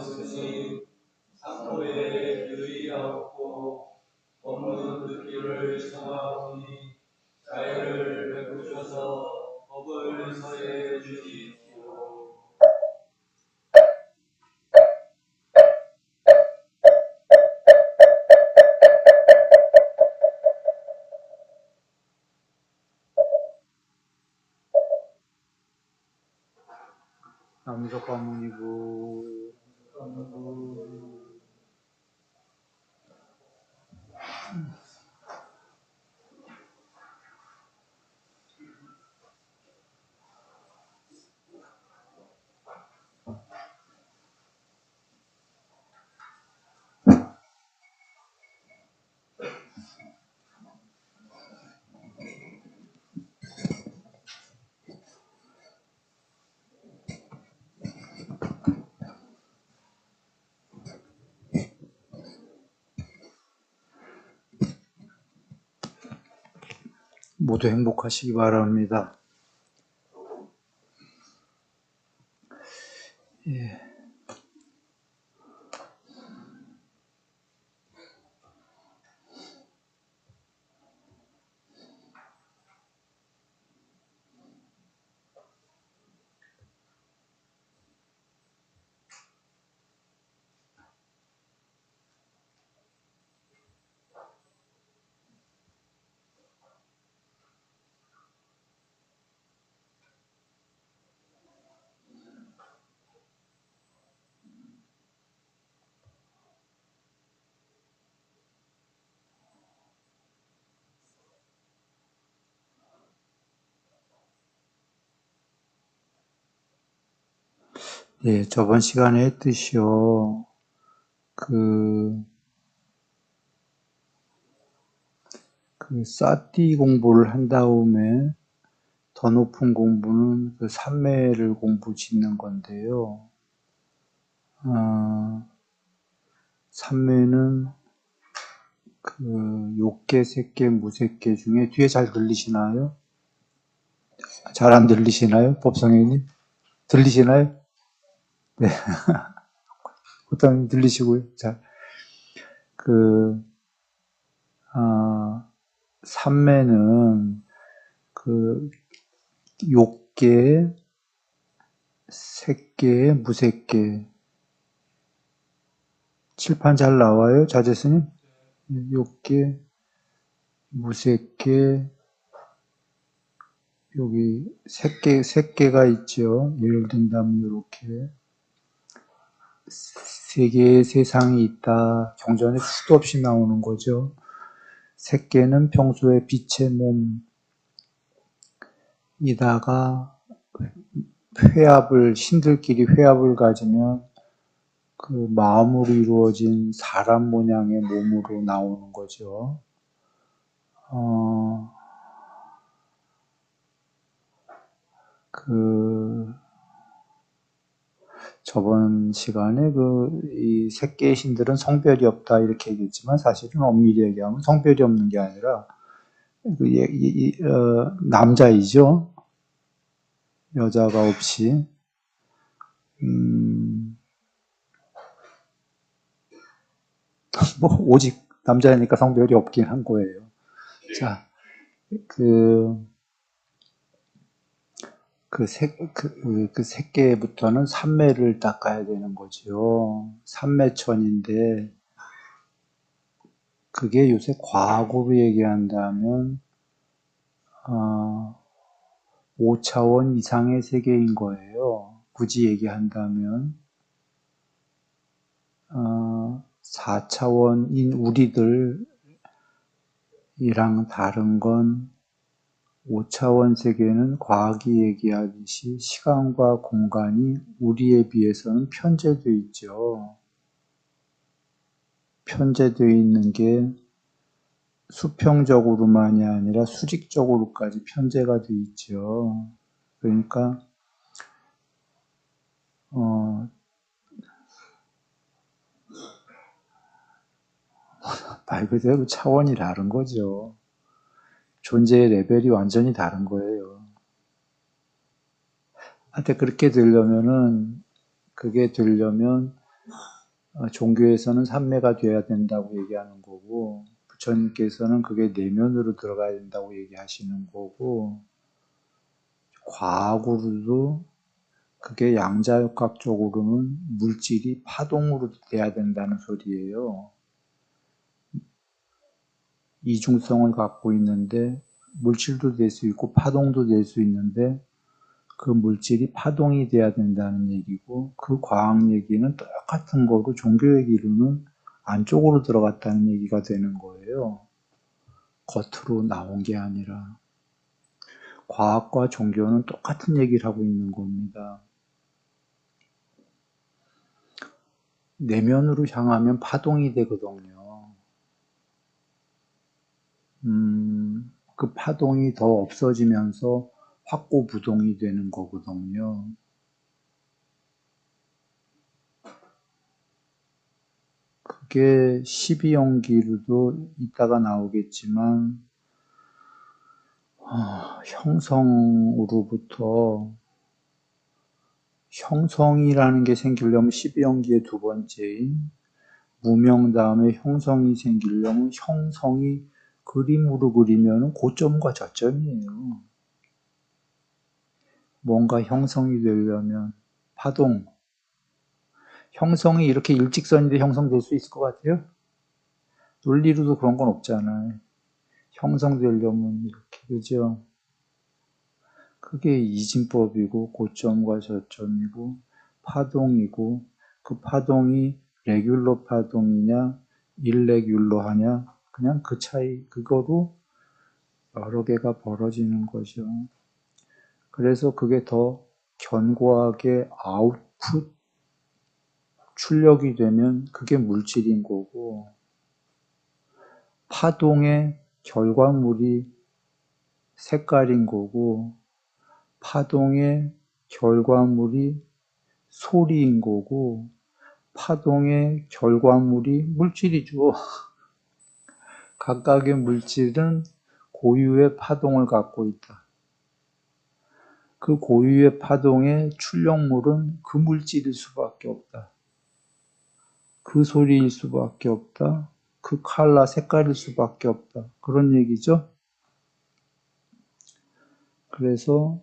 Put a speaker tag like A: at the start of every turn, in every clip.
A: 없으니 상고에 유의하옵고 법문 듣기를 청하오니 자유를 베푸셔서 법을 서해 주십시오.
B: 남석 가문이고 모두 행복하시기 바랍니다. 예. 예, 저번 시간에 했듯이요. 사티 공부를 한 다음에 더 높은 공부는 삼매를 공부 짓는 건데요. 삼매는 욕계, 색계, 무색계 중에 뒤에 잘 들리시나요? 잘 안 들리시나요? 법성현님? 들리시나요? 네. 어떤 들리시고요. 자, 삼매는 욕계, 색계, 무색계. 칠판 잘 나와요? 자제스님? 욕계, 무색계, 여기 색계가 있죠. 예를 든다면 이렇게 세 개의 세상이 있다. 경전에 수도 없이 나오는 거죠. 색계는 평소에 빛의 몸이다가 신들끼리 회합을 가지면 마음으로 이루어진 사람 모양의 몸으로 나오는 거죠. 저번 시간에 이 색계의 신들은 성별이 없다 이렇게 얘기했지만 사실은 엄밀히 얘기하면 성별이 없는 게 아니라 남자이죠. 여자가 없이. 오직 남자니까 성별이 없긴 한 거예요. 자, 색계부터는 삼매를 닦아야 되는 거죠. 삼매천인데, 그게 요새 과학으로 얘기한다면, 5차원 이상의 세계인 거예요. 굳이 얘기한다면, 4차원인 우리들이랑 다른 건 5차원 세계는 과학이 얘기하듯이 시간과 공간이 우리에 비해서는 편제되어 있죠. 편제되어 있는 게 수평적으로만이 아니라 수직적으로까지 편제가 되어 있죠. 그러니까 말 그대로 차원이 다른 거죠. 존재의 레벨이 완전히 다른 거예요. 하여튼 그게 되려면 종교에서는 삼매가 돼야 된다고 얘기하는 거고, 부처님께서는 그게 내면으로 들어가야 된다고 얘기하시는 거고, 과학으로도 그게 양자역학적으로는 물질이 파동으로 돼야 된다는 소리예요. 이중성을 갖고 있는데 물질도 될 수 있고 파동도 될 수 있는데 그 물질이 파동이 돼야 된다는 얘기고, 그 과학 얘기는 똑같은 거고 종교 얘기로는 안쪽으로 들어갔다는 얘기가 되는 거예요. 겉으로 나온 게 아니라. 과학과 종교는 똑같은 얘기를 하고 있는 겁니다. 내면으로 향하면 파동이 되거든요. 그 파동이 더 없어지면서 확고부동이 되는 거거든요. 그게 12연기로도 이따가 나오겠지만, 형성으로부터, 형성이라는 게 생기려면 12연기의 두 번째인 무명 다음에 형성이 생기려면 형성이 그림으로 그리면 고점과 저점이에요. 뭔가 형성이 되려면 파동, 형성이 이렇게 일직선인데 형성될 수 있을 것 같아요? 논리로도 그런 건 없잖아요. 형성되려면 이렇게, 그죠? 그게 이진법이고 고점과 저점이고 파동이고, 그 파동이 레귤러 파동이냐 일레귤러하냐, 그냥 그 차이, 그거로 여러 개가 벌어지는 거죠. 그래서 그게 더 견고하게 아웃풋 출력이 되면 그게 물질인 거고, 파동의 결과물이 색깔인 거고, 파동의 결과물이 소리인 거고, 파동의 결과물이 물질이죠. 각각의 물질은 고유의 파동을 갖고 있다. 그 고유의 파동의 출력물은 그 물질일 수밖에 없다. 그 소리일 수밖에 없다. 그 컬러, 색깔일 수밖에 없다. 그런 얘기죠. 그래서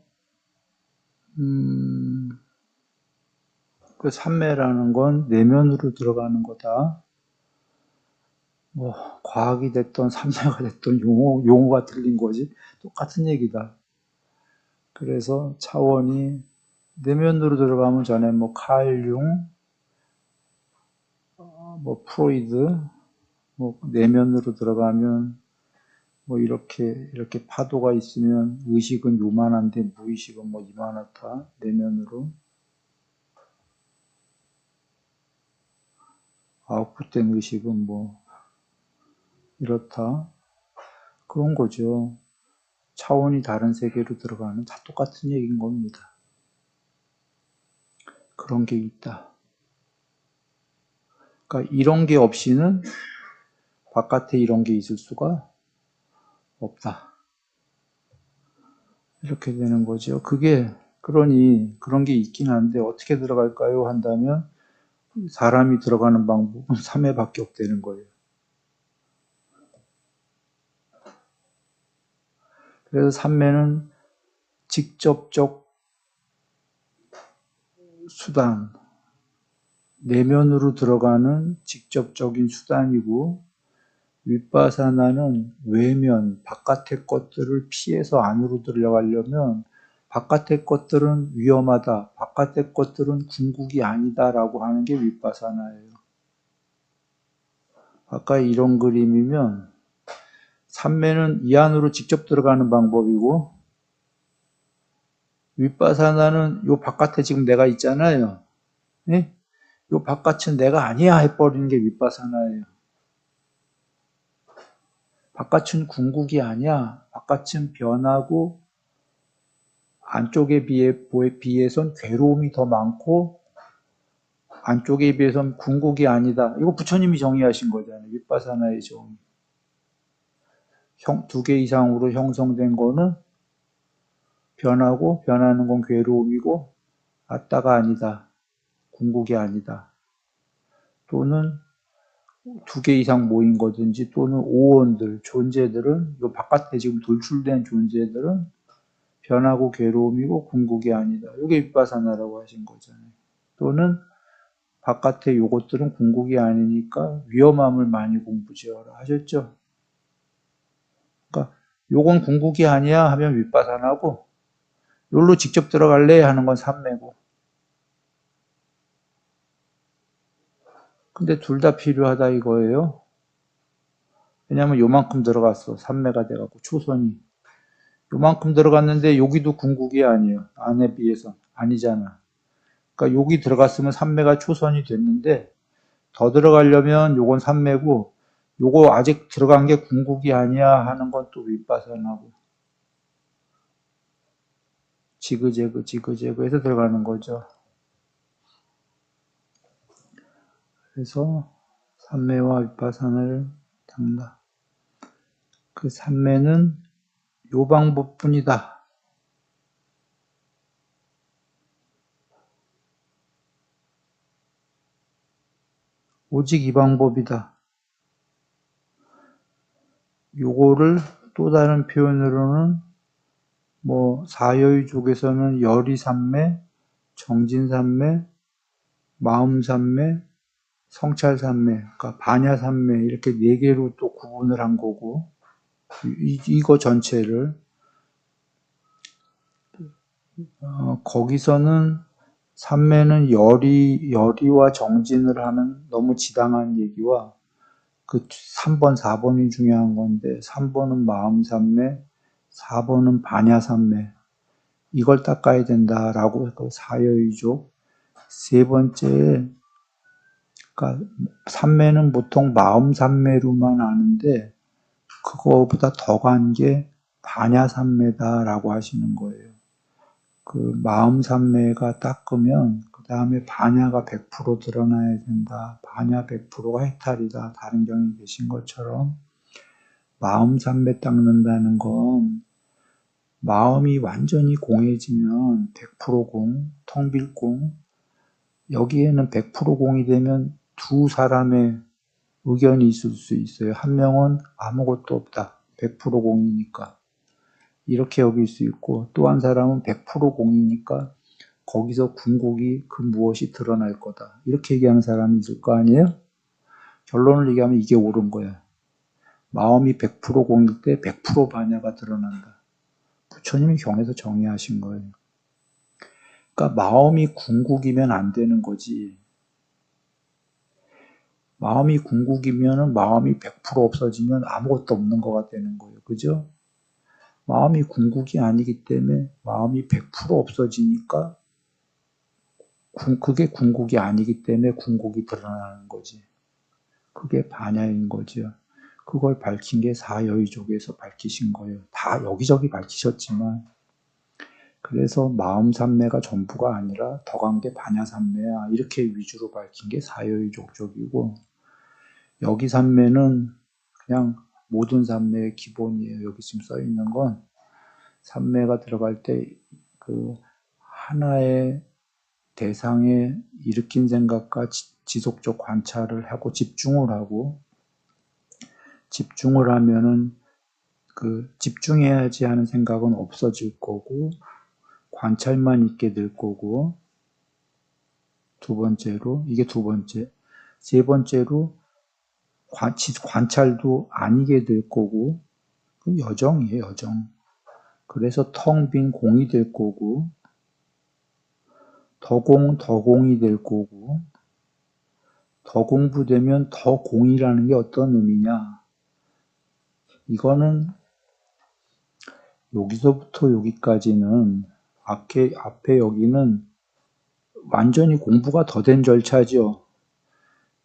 B: 그 삼매라는 건 내면으로 들어가는 거다. 뭐 과학이 됐던 삼매가 됐던 용어가 틀린 거지 똑같은 얘기다. 그래서 차원이 내면으로 들어가면 전에 뭐 칼 융, 뭐 프로이드, 뭐 내면으로 들어가면 뭐 이렇게 파도가 있으면 의식은 요만한데 무의식은 뭐 이만하다. 내면으로 아웃풋된 의식은 뭐 이렇다. 그런 거죠. 차원이 다른 세계로 들어가는, 다 똑같은 얘기인 겁니다. 그런 게 있다. 그러니까 이런 게 없이는 바깥에 이런 게 있을 수가 없다. 이렇게 되는 거죠. 그게, 그러니 그런 게 있긴 한데 어떻게 들어갈까요? 한다면 사람이 들어가는 방법은 3회밖에 없다는 거예요. 그래서 3매는 직접적 수단, 내면으로 들어가는 직접적인 수단이고, 윗바사나는 외면, 바깥의 것들을 피해서 안으로 들어가려면 바깥의 것들은 위험하다, 바깥의 것들은 궁극이 아니다 라고 하는 게 윗바사나예요. 아까 이런 그림이면 삼매는 이 안으로 직접 들어가는 방법이고, 윗바사나는 요 바깥에 지금 내가 있잖아요. 네? 요 바깥은 내가 아니야 해버리는 게 윗바사나예요. 바깥은 궁극이 아니야. 바깥은 변하고 안쪽에 비해선 괴로움이 더 많고 안쪽에 비해선 궁극이 아니다. 이거 부처님이 정의하신 거잖아요. 윗바사나의 정의. 두 개 이상으로 형성된 거는 변하고, 변하는 건 괴로움이고, 아따가 아니다. 궁극이 아니다. 또는 두 개 이상 모인 거든지 또는 오원들, 존재들은 이 바깥에 지금 돌출된 존재들은 변하고 괴로움이고 궁극이 아니다. 이게 윗바사나라고 하신 거잖아요. 또는 바깥에 요것들은 궁극이 아니니까 위험함을 많이 공부지어라 하셨죠. 그러니까 요건 궁극이 아니야 하면 윗바사나고 요로 직접 들어갈래 하는 건 삼매고. 근데 둘 다 필요하다 이거예요. 왜냐면 요만큼 들어갔어. 삼매가 돼갖고 초선이. 요만큼 들어갔는데 여기도 궁극이 아니에요. 안에 비해서. 아니잖아. 그러니까 여기 들어갔으면 삼매가 초선이 됐는데 더 들어가려면 요건 삼매고 요거 아직 들어간 게 궁극이 아니야 하는 건 또 윗바산하고 지그재그 해서 들어가는 거죠. 그래서 삼매와 윗바산을 담다. 그 삼매는 요 방법뿐이다. 오직 이 방법이다. 요거를 또 다른 표현으로는 뭐 사여의 쪽에서는 열이삼매, 정진삼매, 마음삼매, 성찰삼매, 그러니까 반야삼매 이렇게 네 개로 또 구분을 한 거고 이거 전체를 거기서는 삼매는 열이와 정진을 하는 너무 지당한 얘기와 그 3번, 4번이 중요한 건데 3번은 마음삼매, 4번은 반야삼매 이걸 닦아야 된다라고 그 사여의족 세 번째 그러니까 삼매는 보통 마음삼매로만 아는데 그거보다 더 간 게 반야삼매다라고 하시는 거예요. 그 마음삼매가 닦으면 그 다음에 반야가 100% 드러나야 된다. 반야 100%가 해탈이다. 다른 경에 계신 것처럼 마음삼매 닦는다는 건 마음이 완전히 공해지면 100% 공, 텅 빌 공, 여기에는 100% 공이 되면 두 사람의 의견이 있을 수 있어요. 한 명은 아무것도 없다. 100% 공이니까. 이렇게 여길 수 있고 또 한 사람은 100% 공이니까 거기서 궁극이 그 무엇이 드러날 거다. 이렇게 얘기하는 사람이 있을 거 아니에요? 결론을 얘기하면 이게 옳은 거야. 마음이 100% 공일 때 100% 반야가 드러난다. 부처님이 경에서 정의하신 거예요. 그러니까 마음이 궁극이면 안 되는 거지. 마음이 궁극이면 마음이 100% 없어지면 아무것도 없는 거가 되는 거예요. 그죠? 마음이 궁극이 아니기 때문에 마음이 100% 없어지니까 그게 궁극이 아니기 때문에 궁극이 드러나는 거지. 그게 반야인 거죠. 그걸 밝힌 게 사여의족에서 밝히신 거예요. 다 여기저기 밝히셨지만 그래서 마음삼매가 전부가 아니라 더 간 게 반야삼매야. 이렇게 위주로 밝힌 게 사여의족 쪽이고 여기 삼매는 그냥 모든 삼매의 기본이에요. 여기 지금 써 있는 건 삼매가 들어갈 때 그 하나의 대상에 일으킨 생각과 지속적 관찰을 하고 집중을 하면은 그 집중해야지 하는 생각은 없어질 거고 관찰만 있게 될 거고 두 번째로 이게 두 번째 세 번째로 관찰도 아니게 될 거고 여정이에요 여정. 그래서 텅 빈 공이 될 거고 더 공이 될 거고 더 공부되면 더 공이라는 게 어떤 의미냐 이거는 여기서부터 여기까지는 앞에 여기는 완전히 공부가 더 된 절차죠.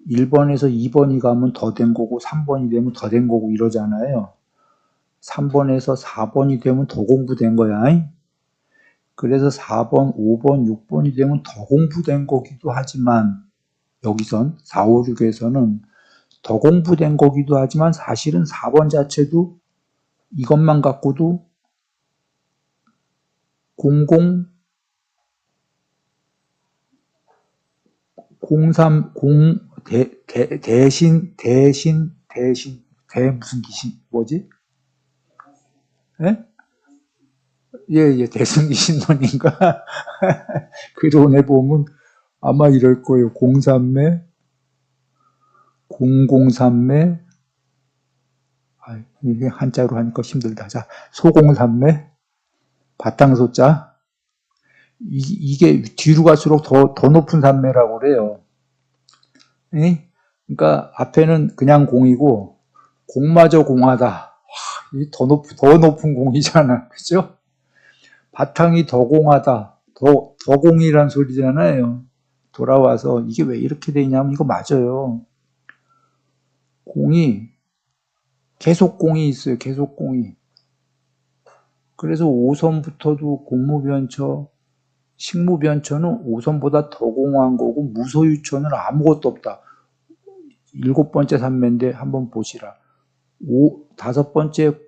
B: 1번에서 2번이 가면 더 된 거고 3번이 되면 더 된 거고 이러잖아요. 3번에서 4번이 되면 더 공부된 거야. 그래서 4번, 5번, 6번이 되면 더 공부된 거기도 하지만 여기선 4, 5, 6에서는 더 공부된 거기도 하지만 사실은 4번 자체도 이것만 갖고도 03, 대신, 무슨 귀신, 뭐지? 예? 예, 대승기 신론인가? 그론에 보면 아마 이럴 거예요. 03매, 003매, 이게 한자로 하니까 힘들다. 자, 소공삼매, 바탕소자, 이게 뒤로 갈수록 더 높은 삼매라고 그래요. 예? 그러니까 앞에는 그냥 공이고, 공마저 공하다. 더 높은 공이잖아. 그죠? 바탕이 더 공하다. 더 공이란 소리잖아요. 돌아와서 이게 왜 이렇게 되냐면 이거 맞아요. 공이 계속 공이 있어요. 계속 공이. 그래서 5선부터도 공무변처, 식무변처는 5선보다 더 공한 거고 무소유처는 아무것도 없다. 7번째 산매인데 한번 보시라. 5번째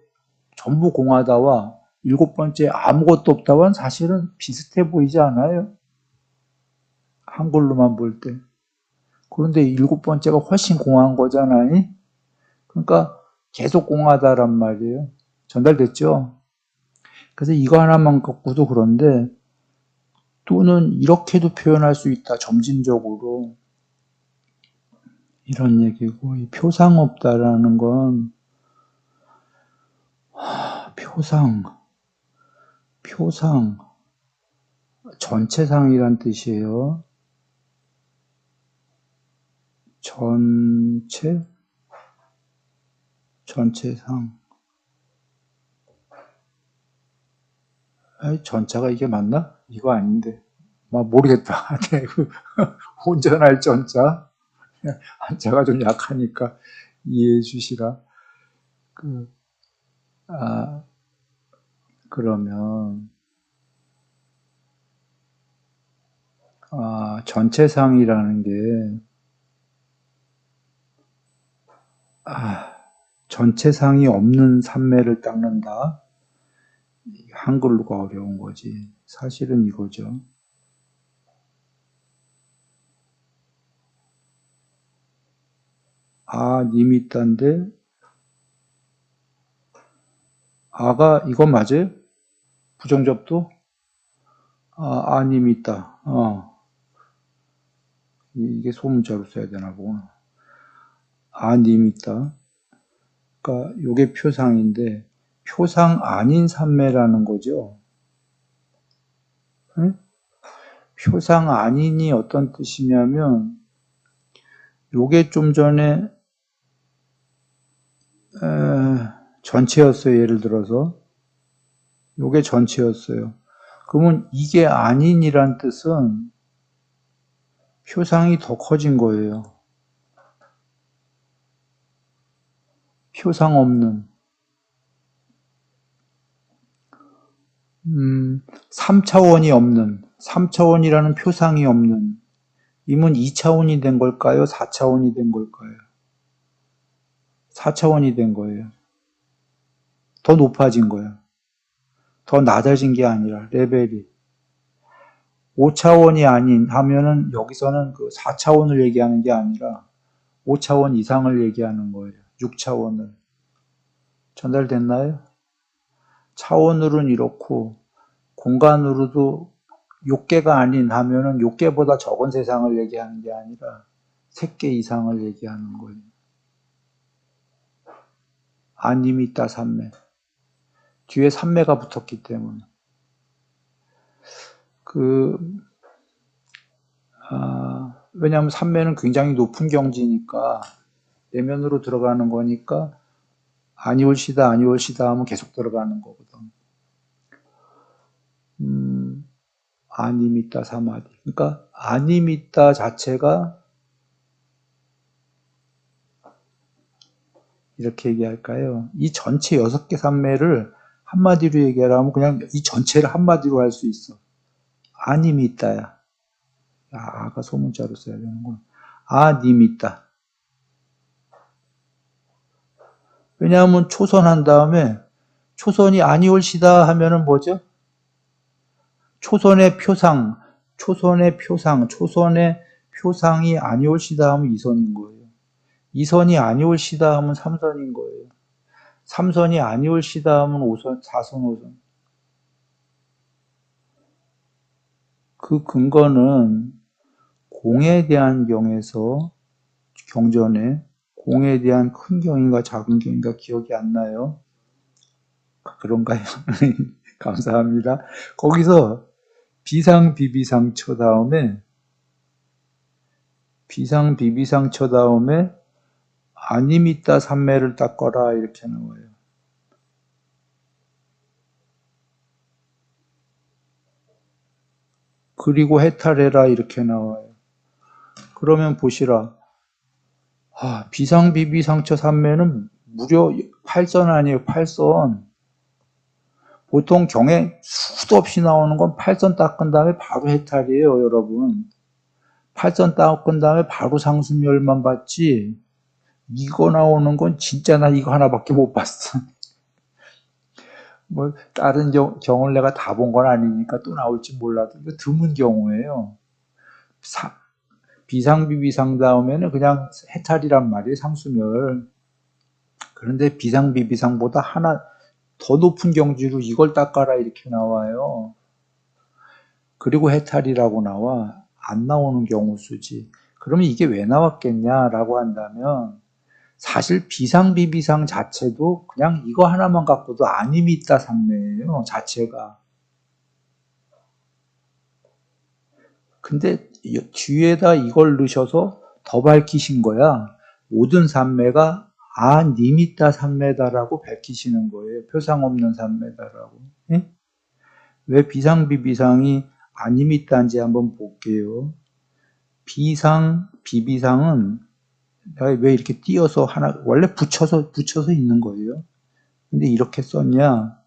B: 전부 공하다와 7번째 아무것도 없다와는 사실은 비슷해 보이지 않아요? 한글로만 볼 때. 그런데 7번째가 훨씬 공한 거잖아요? 그러니까 계속 공하다란 말이에요. 전달됐죠? 그래서 이거 하나만 갖고도 그런데 또는 이렇게도 표현할 수 있다. 점진적으로. 이런 얘기고 이 표상 없다라는 건 표상 전체상이란 뜻이에요. 전체상. 전자가 이게 맞나? 이거 아닌데. 모르겠다. 혼전할 전자. 한자가 좀 약하니까 이해해 주시라. 그러면, 전체상이라는 게, 전체상이 없는 삼매를 닦는다? 한글로가 어려운 거지. 사실은 이거죠. 님이 있다인데, 이건 맞아요? 부정접도? 님이 있다. 이게 소문자로 써야 되나 보구나. 님이 있다. 그러니까 요게 표상인데, 표상 아닌 삼매라는 거죠. 응? 표상 아닌이 어떤 뜻이냐면, 요게 좀 전에, 전체였어요. 예를 들어서. 요게 전체였어요. 그러면 이게 아닌이란 뜻은 표상이 더 커진 거예요. 표상 없는. 3차원이 없는. 3차원이라는 표상이 없는. 이문 2차원이 된 걸까요? 4차원이 된 걸까요? 4차원이 된 거예요. 더 높아진 거예요. 더 낮아진 게 아니라 레벨이. 5차원이 아닌 하면은 여기서는 그 4차원을 얘기하는 게 아니라 5차원 이상을 얘기하는 거예요. 6차원을. 전달됐나요? 차원으로는 이렇고 공간으로도 6개가 아닌 하면은 6개보다 적은 세상을 얘기하는 게 아니라 3개 이상을 얘기하는 거예요. 님이 있다 3매. 뒤에 3매가 붙었기 때문에. 왜냐하면 3매는 굉장히 높은 경지니까 내면으로 들어가는 거니까 아니올시다 하면 계속 들어가는 거거든. 아니미따 사마디. 그러니까 아니미따 자체가 이렇게 얘기할까요? 이 전체 6개 산매를 한마디로 얘기하라면 그냥 이 전체를 한마디로 할 수 있어. 아니미따야. 아가 소문자로 써야 되는구나. 아니미따. 왜냐하면 초선한 다음에 초선이 아니올시다 하면은 뭐죠? 초선의 표상, 초선의 표상이 아니올시다 하면 2선인 거예요. 2선이 아니올시다 하면 3선인 거예요. 3선이 아니올시다 하면 5선, 4선, 5선. 그 근거는 공에 대한 경에서 경전에 공에 대한 큰 경인가 작은 경인가 기억이 안 나요. 그런가요? 감사합니다. 거기서 비상비비상처 다음에 비상비비상처 다음에 아니미따 삼매를 닦거라 이렇게 나와요. 그리고 해탈해라 이렇게 나와요. 그러면 보시라. 비상비비상처 삼매는 무려 8선 아니에요. 8선. 보통 경에 수도 없이 나오는 건 8선 닦은 다음에 바로 해탈이에요. 여러분. 8선 닦은 다음에 바로 상수멸만 받지. 이거 나오는 건 진짜 나 이거 하나밖에 못 봤어. 뭐 다른 경우를 내가 다 본 건 아니니까 또 나올지 몰라도 이거 드문 경우예요. 비상비비상 다음에는 그냥 해탈이란 말이에요. 상수멸. 그런데 비상비비상보다 하나 더 높은 경지로 이걸 닦아라 이렇게 나와요. 그리고 해탈이라고 나와. 안 나오는 경우 수지. 그러면 이게 왜 나왔겠냐라고 한다면 사실 비상비비상 자체도 그냥 이거 하나만 갖고도 아니미따 삼매예요. 자체가. 근데 뒤에다 이걸 넣으셔서 더 밝히신 거야. 모든 삼매가 아니미따 삼매다라고 밝히시는 거예요. 표상 없는 삼매다라고. 예? 왜 비상비비상이 아니미따인지 한번 볼게요. 비상비비상은 왜 이렇게 띄어서 하나 원래 붙여서 있는 거예요. 근데 이렇게 썼냐?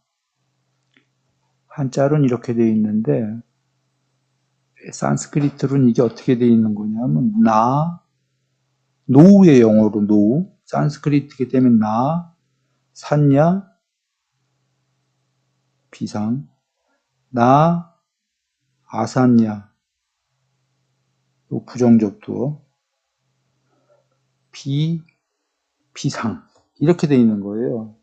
B: 한자로는 이렇게 돼 있는데 산스크리트로는 이게 어떻게 돼 있는 거냐면 노우의 영어로 노우. 산스크리트이기 때문에 산냐 비상 아산냐 요 부정접두어 비상 이렇게 돼 있는 거예요.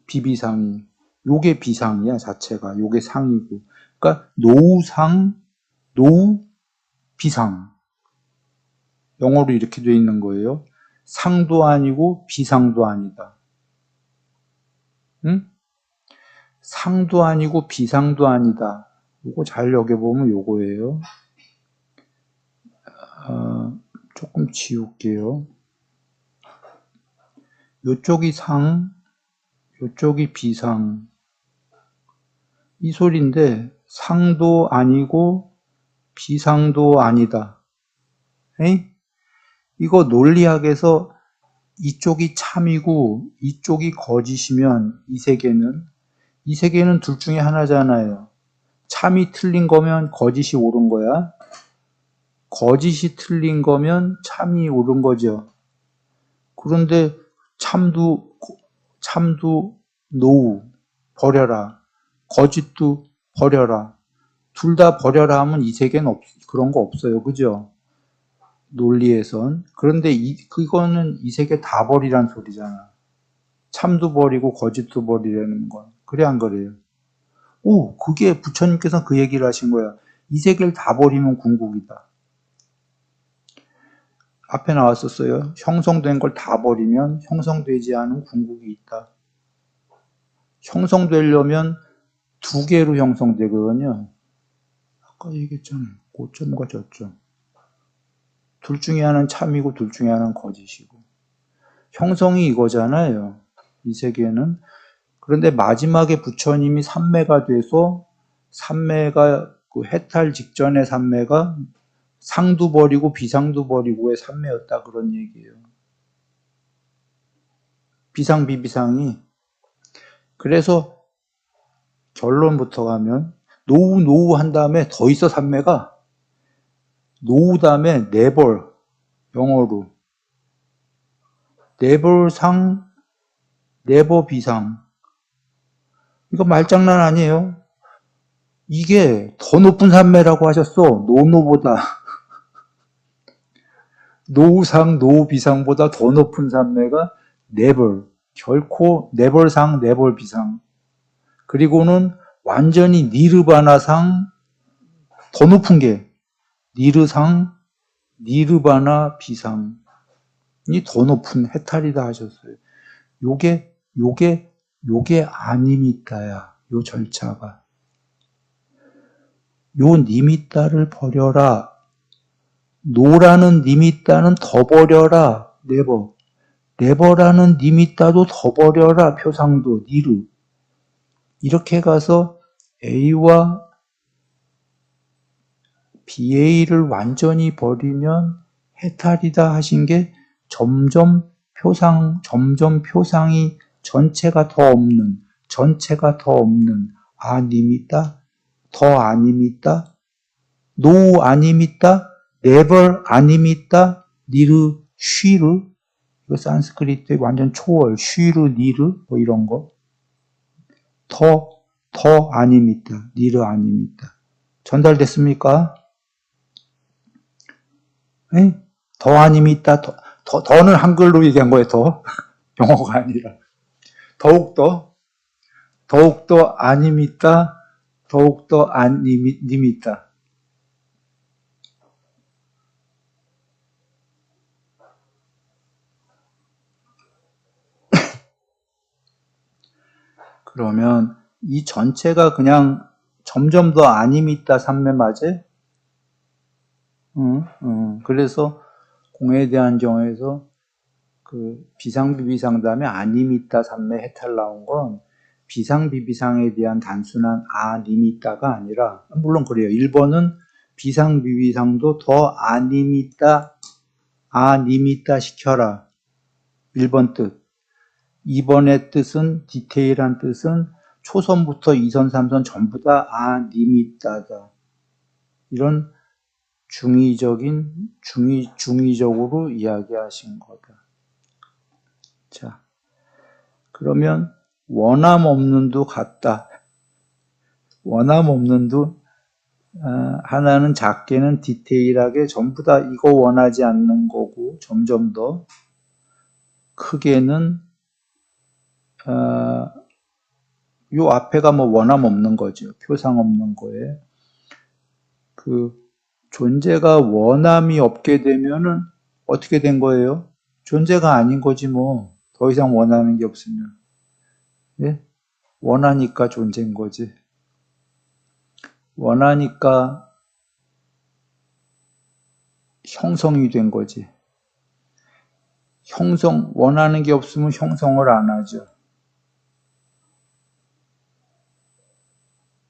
B: 비비상이 요게 비상이야 자체가. 요게 상이고. 그러니까 노우 비상 영어로 이렇게 돼 있는 거예요. 상도 아니고 비상도 아니다. 응? 상도 아니고 비상도 아니다. 요거 잘 여겨보면 요거예요. 조금 지울게요. 요쪽이 상, 요쪽이 비상. 이 소리인데 상도 아니고 비상도 아니다. 에이? 이거 논리학에서 이쪽이 참이고 이쪽이 거짓이면 이 세계는 둘 중에 하나잖아요. 참이 틀린 거면 거짓이 옳은 거야. 거짓이 틀린 거면 참이 옳은 거죠. 그런데 참도 노우 버려라. 거짓도 버려라. 둘 다 버려라 하면 이 세계는 그런 거 없어요. 그죠? 논리에선. 그런데 그거는 이 세계 다 버리란 소리잖아. 참도 버리고 거짓도 버리라는 건. 그래 안 그래요? 그게 부처님께서 그 얘기를 하신 거야. 이 세계를 다 버리면 궁극이다. 앞에 나왔었어요. 형성된 걸 다 버리면 형성되지 않은 궁극이 있다. 형성되려면 두 개로 형성되거든요. 아까 얘기했잖아요. 고점과 저점. 둘 중에 하나는 참이고 둘 중에 하나는 거짓이고. 형성이 이거잖아요. 이 세계는. 그런데 마지막에 부처님이 삼매가 돼서 그 해탈 직전의 삼매가 상도 버리고 비상도 버리고의 삼매였다 그런 얘기예요. 비상비비상이. 그래서 결론부터 가면 노우 한 다음에 더 있어 삼매가. 노우 다음에 never 영어로 never 상 never 비상. 이거 말장난 아니에요. 이게 더 높은 삼매라고 하셨어. 노노보다. 노우상, 노우비상보다 더 높은 산매가 never, 결코 never상, never비상. 그리고는 완전히 니르바나상, 더 높은 게 니르상, 니르바나 비상이 더 높은 해탈이다 하셨어요. 요게 아니미따야. 요 절차가. 요 니미따를 버려라. 노라는 니미따는 더 버려라. 네버. 네버라는 니미따도 더 버려라. 표상도 니르. 이렇게 가서 A와 BA를 완전히 버리면 해탈이다 하신 게 점점 표상이 전체가 더 없는 아니미따, 더 아니미따, 노 아니미따, never 아니미따, 니르, 쉬르, 이거 산스크리트의 완전 초월, 쉬르, 니르, 뭐 이런 거. 더 아니미따, 니르 아니미따. 전달됐습니까? 네? 더 아니미따, 더는 한글로 얘기한 거예요, 더. 영어가 아니라. 더욱더 아니미따, 더욱더 아니미따. 그러면 이 전체가 그냥 점점 더 아니미따 삼매 맞아요? 그래서 공에 대한 경우에서 그 비상비비상 다음에 아니미따 삼매 해탈 나온 건 비상비비상에 대한 단순한 아니미따가 아니라, 물론 그래요. 1번은 비상비비상도 더 아니미따 시켜라. 1번 뜻. 2번의 뜻은, 디테일한 뜻은 초선부터 2선, 3선 전부 다 아니미따다. 이런 중의적으로 이야기하신 거다. 자, 그러면 원함 없는도 같다. 원함 없는도 하나는 작게는 디테일하게 전부 다 이거 원하지 않는 거고, 점점 더 크게는 요 앞에가 뭐 원함 없는 거죠. 표상 없는 거에. 그 존재가 원함이 없게 되면은 어떻게 된 거예요? 존재가 아닌 거지 뭐. 더 이상 원하는 게 없으면. 예? 원하니까 존재인 거지. 원하니까 형성이 된 거지. 원하는 게 없으면 형성을 안 하죠.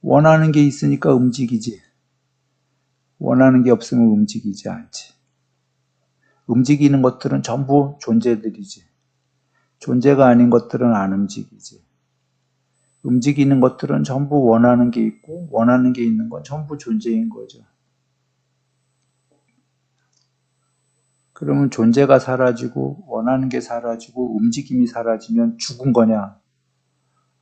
B: 원하는 게 있으니까 움직이지. 원하는 게 없으면 움직이지 않지. 움직이는 것들은 전부 존재들이지. 존재가 아닌 것들은 안 움직이지. 움직이는 것들은 전부 원하는 게 있고, 원하는 게 있는 건 전부 존재인 거죠. 그러면 존재가 사라지고, 원하는 게 사라지고, 움직임이 사라지면 죽은 거냐?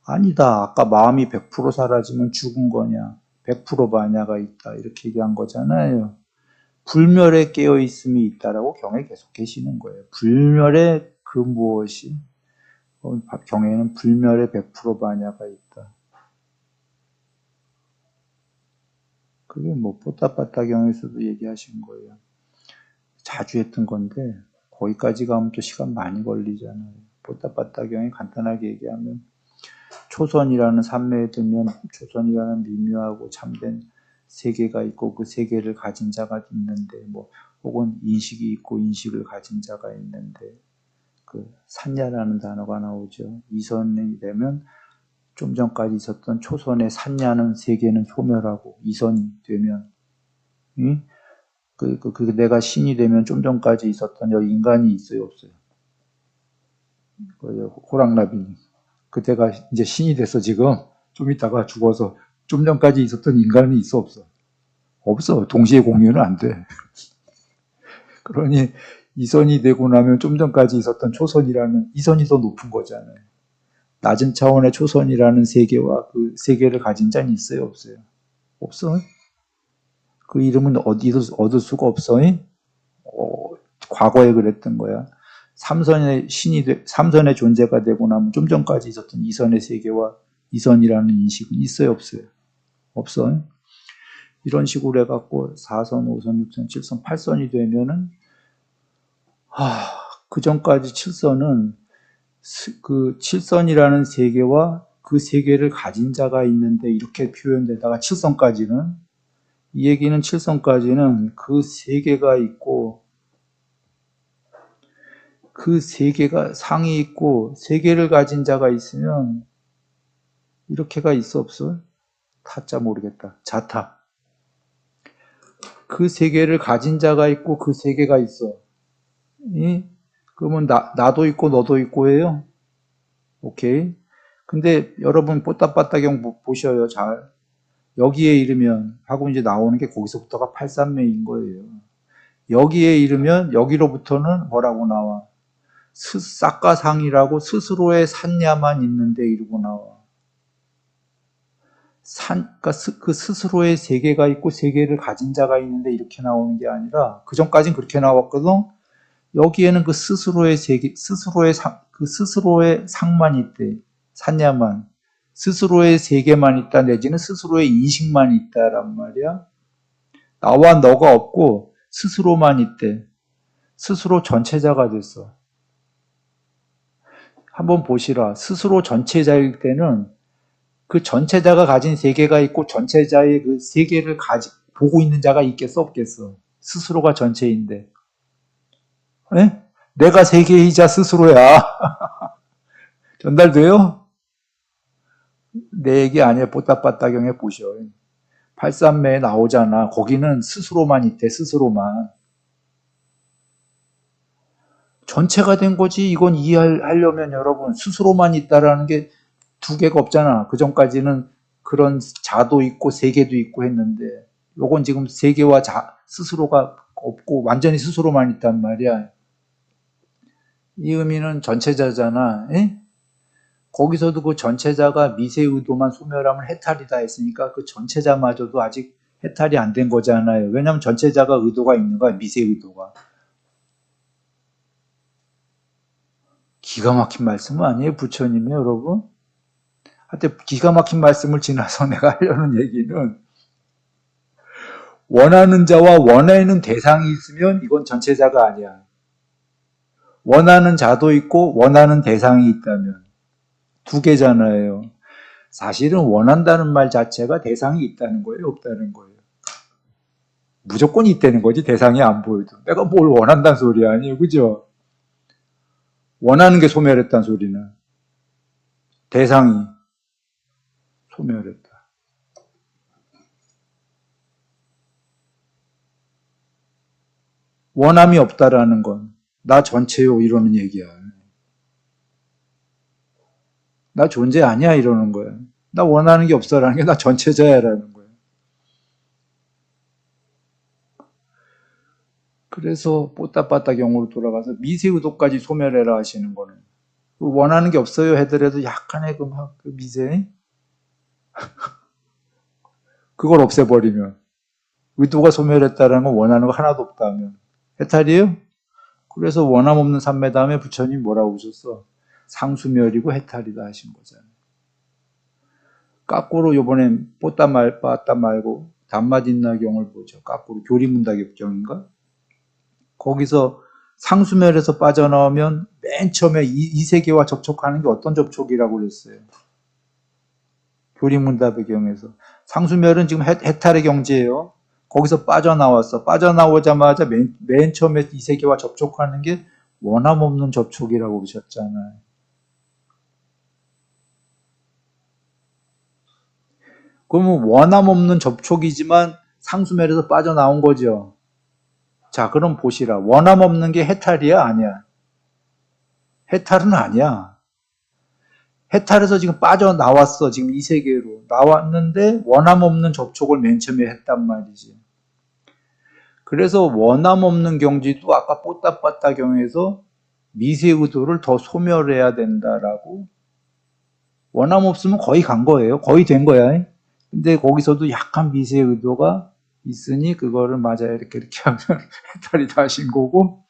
B: 아니다. 아까 마음이 100% 사라지면 죽은 거냐? 100% 반야가 있다. 이렇게 얘기한 거잖아요. 불멸에 깨어있음이 있다라고 경에 계속 계시는 거예요. 불멸의 그 무엇이? 경에는 불멸의 100% 반야가 있다. 그게 뭐 뽀따빠따 경에서도 얘기하신 거예요. 자주 했던 건데 거기까지 가면 또 시간 많이 걸리잖아요. 뽀따빠따 경에 간단하게 얘기하면 초선이라는 산매에 들면 초선이라는 미묘하고 참된 세계가 있고 그 세계를 가진 자가 있는데 뭐 혹은 인식이 있고 인식을 가진 자가 있는데 그 산야라는 단어가 나오죠. 이선이 되면 좀 전까지 있었던 초선의 산야는 세계는 소멸하고 이선이 되면 내가 신이 되면 좀 전까지 있었던 여기 인간이 있어요 없어요? 호랑나비님 그때가 이제 신이 됐어 지금 좀 있다가 죽어서 좀 전까지 있었던 인간이 있어 없어? 없어. 동시에 공유는 안 돼. 그러니 이선이 되고 나면 좀 전까지 있었던 초선이라는 이선이 더 높은 거잖아요. 낮은 차원의 초선이라는 세계와 그 세계를 가진 자는 있어요 없어요? 없어. 그 이름은 어디서 얻을 수가 없어. 과거에 그랬던 거야. 삼선의 존재가 되고 나면 좀 전까지 있었던 이선의 세계와 이선이라는 인식은 있어요, 없어요? 없어요. 이런 식으로 해갖고 4선, 5선, 6선, 7선, 8선이 되면은 그 전까지 7선은 그 7선이라는 세계와 그 세계를 가진 자가 있는데 이렇게 표현되다가 7선까지는 이 얘기는 7선까지는 그 세계가 있고 그 세계가 상이 있고 세계를 가진 자가 있으면 이렇게가 있어 없어? 타짜 모르겠다. 자타. 그 세계를 가진 자가 있고 그 세계가 있어. 그러면 나도 있고 너도 있고 해요. 오케이. 근데 여러분 뽀따빠따경 보셔요. 잘. 여기에 이르면 하고 이제 나오는 게 거기서부터가 8산매인 거예요. 여기에 이르면 여기로부터는 뭐라고 나와? 싹가상이라고 스스로의 산야만 있는데 이러고 나와. 그러니까 그 스스로의 세계가 있고 세계를 가진 자가 있는데 이렇게 나오는 게 아니라 그 전까지는 그렇게 나왔거든. 여기에는 그 스스로의 세계, 그 스스로의 상만 있대. 산야만. 스스로의 세계만 있다 내지는 스스로의 인식만 있다란 말이야. 나와 너가 없고 스스로만 있대. 스스로 전체자가 됐어. 한번 보시라. 스스로 전체자일 때는 그 전체자가 가진 세계가 있고 전체자의 그 세계를 보고 있는 자가 있겠어 없겠어? 스스로가 전체인데. 에? 내가 세계이자 스스로야. 전달돼요? 내 얘기 아니에요. 뽀따빠따경에 보셔. 8산매에 나오잖아. 거기는 스스로만 있대. 스스로만. 전체가 된 거지. 이건 이해하려면 여러분 스스로만 있다라는 게 두 개가 없잖아. 그 전까지는 그런 자도 있고 세계도 있고 했는데 요건 지금 세계와 스스로가 없고 완전히 스스로만 있단 말이야. 이 의미는 전체자잖아. 에? 거기서도 그 전체자가 미세의도만 소멸하면 해탈이다 했으니까 그 전체자마저도 아직 해탈이 안 된 거잖아요. 왜냐하면 전체자가 의도가 있는 거야. 미세의도가. 기가 막힌 말씀 아니에요? 부처님이 여러분? 하여튼 기가 막힌 말씀을 지나서 내가 하려는 얘기는 원하는 자와 원하는 대상이 있으면 이건 전체자가 아니야. 원하는 자도 있고 원하는 대상이 있다면 두 개잖아요. 사실은 원한다는 말 자체가 대상이 있다는 거예요? 없다는 거예요? 무조건 있다는 거지. 대상이 안 보여도. 내가 뭘 원한다는 소리 아니에요. 그죠? 원하는 게 소멸했다는 소리는 대상이 소멸했다. 원함이 없다라는 건 나 전체요 이러는 얘기야. 나 존재 아니야 이러는 거야. 나 원하는 게 없어라는 게 나 전체자야라는 거야. 그래서 뽀따빠따 경우로 돌아가서 미세의도까지 소멸해라 하시는 거는 원하는 게 없어요 해더라도 약간의 그 미세 그걸 없애버리면 의도가 소멸했다라는 건 원하는 거 하나도 없다면 해탈이에요? 그래서 원함 없는 삼매 다음에 부처님 뭐라고 하셨어? 상수멸이고 해탈이다 하신 거잖아요. 까꾸로 요번엔 빠따 말고 담마딘나경을 보죠. 까꾸로 교리문다격경인가? 거기서 상수멸에서 빠져나오면 맨 처음에 이 세계와 접촉하는 게 어떤 접촉이라고 그랬어요? 교리문답의경에서 상수멸은 지금 해탈의 경지예요. 거기서 빠져나왔어. 빠져나오자마자 맨 처음에 이 세계와 접촉하는 게 원함 없는 접촉이라고 그러셨잖아요. 그러면 원함 없는 접촉이지만 상수멸에서 빠져나온 거죠. 자, 그럼 보시라. 원함 없는 게 해탈이야? 아니야? 해탈은 아니야. 해탈에서 지금 빠져나왔어. 지금 이 세계로. 나왔는데 원함 없는 접촉을 맨 처음에 했단 말이지. 그래서 원함 없는 경지도 아까 뽀따빠따 경에서 미세의도를 더 소멸해야 된다라고. 원함 없으면 거의 간 거예요. 거의 된 거야. 근데 거기서도 약간 미세의도가 있으니 그거를 맞아야 이렇게 하면 해탈이 다 하신 거고.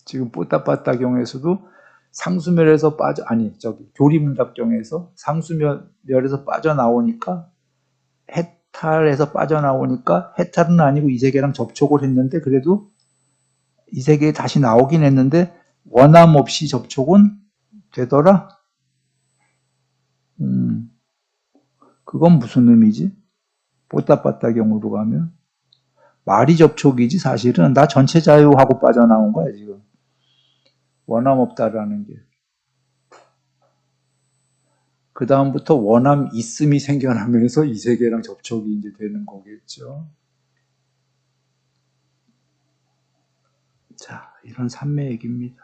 B: 지금 뽀따빠따경에서도 상수멸에서 교리문답경에서 상수멸에서 빠져나오니까 해탈에서 빠져나오니까 해탈은 아니고 이 세계랑 접촉을 했는데 그래도 이 세계에 다시 나오긴 했는데 원함 없이 접촉은 되더라? 그건 무슨 의미지? 뽀따빠따경으로 가면 말이 접촉이지 사실은 나 전체 자유하고 빠져나온 거야 지금. 원함 없다라는 게. 그 다음부터 원함 있음이 생겨나면서 이 세계랑 접촉이 이제 되는 거겠죠. 자, 이런 삼매 얘기입니다.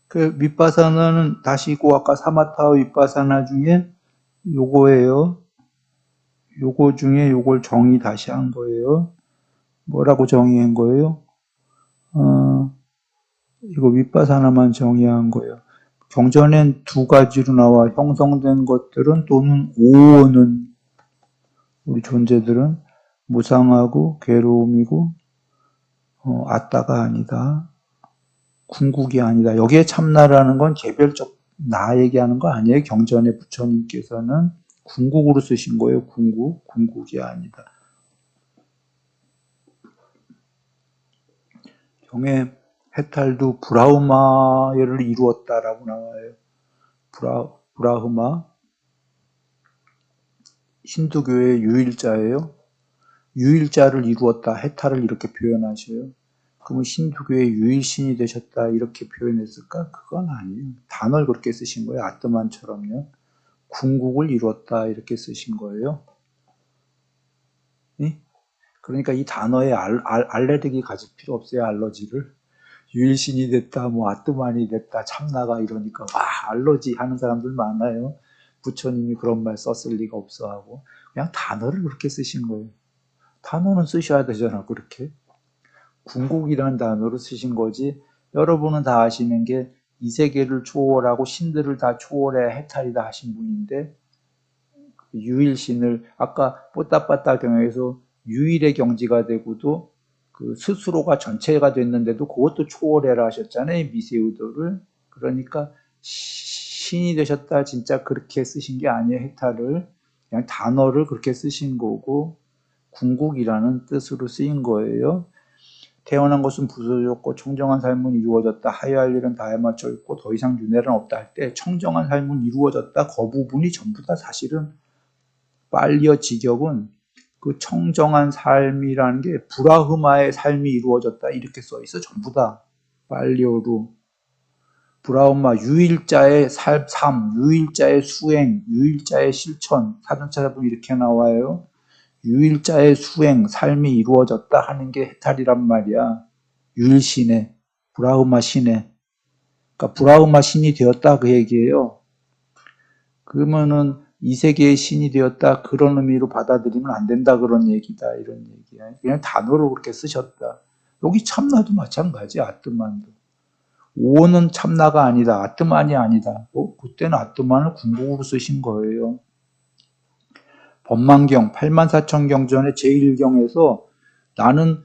B: 그 윗바사나는 다시 아까 사마타 윗바사나 중에 요거예요. 요거 중에 요걸 정의 다시 한 거예요. 뭐라고 정의한 거예요? 이거 윗바사나만 정의한 거예요. 경전엔 두 가지로 나와 형성된 것들은 또는 오는 우리 존재들은 무상하고 괴로움이고 아따가 아니다. 궁극이 아니다. 여기에 참나라는 건 개별적 나 얘기하는 거 아니에요. 경전의 부처님께서는 궁극으로 쓰신 거예요. 궁극이 아니다. 경에 해탈도 브라흐마를 이루었다라고 나와요. 브라흐마 힌두교의 유일자예요. 유일자를 이루었다. 해탈을 이렇게 표현하셔요. 그러면 힌두교의 유일신이 되셨다 이렇게 표현했을까? 그건 아니에요. 단어를 그렇게 쓰신 거예요. 아트만처럼요. 궁극을 이루었다 이렇게 쓰신 거예요. 네? 그러니까 이 단어에 알레르기 가질 필요 없어요. 알러지를. 유일신이 됐다, 아트만이 됐다, 참나가 이러니까 알러지 하는 사람들 많아요. 부처님이 그런 말 썼을 리가 없어 하고 그냥 단어를 그렇게 쓰신 거예요. 단어는 쓰셔야 되잖아. 그렇게. 궁극이라는 단어를 쓰신 거지. 여러분은 다 아시는 게 이 세계를 초월하고 신들을 다 초월해 해탈이다 하신 분인데 유일신을 아까 뽀따빠따 경에서 유일의 경지가 되고도 그 스스로가 전체가 됐는데도 그것도 초월해라 하셨잖아요. 미세우도를. 그러니까 신이 되셨다 진짜 그렇게 쓰신 게 아니에요. 해탈을. 그냥 단어를 그렇게 쓰신 거고 궁극이라는 뜻으로 쓰인 거예요. 태어난 것은 부서졌고 청정한 삶은 이루어졌다. 하여야 할 일은 다해 맞춰 있고 더 이상 윤회는 없다 할 때 청정한 삶은 이루어졌다. 그 부분이 전부 다 사실은 빨리어 직역은 그 청정한 삶이라는 게 브라흐마의 삶이 이루어졌다 이렇게 써 있어. 전부 다 빨리어로. 브라흐마 유일자의 삶, 유일자의 수행, 유일자의 실천 사전차 보면 이렇게 나와요. 유일자의 수행, 삶이 이루어졌다 하는 게 해탈이란 말이야. 유일신의, 브라흐마 신의. 그러니까 브라흐마 신이 되었다 그 얘기예요. 그러면은 이 세계의 신이 되었다 그런 의미로 받아들이면 안 된다 그런 얘기다 이런 얘기야. 그냥 단어로 그렇게 쓰셨다. 여기 참나도 마찬가지. 아뜨만도. 오는 참나가 아니다. 아뜨만이 아니다. 그때는 아뜨만을 궁극으로 쓰신 거예요. 법만경 84,000경전의 제1경에서 나는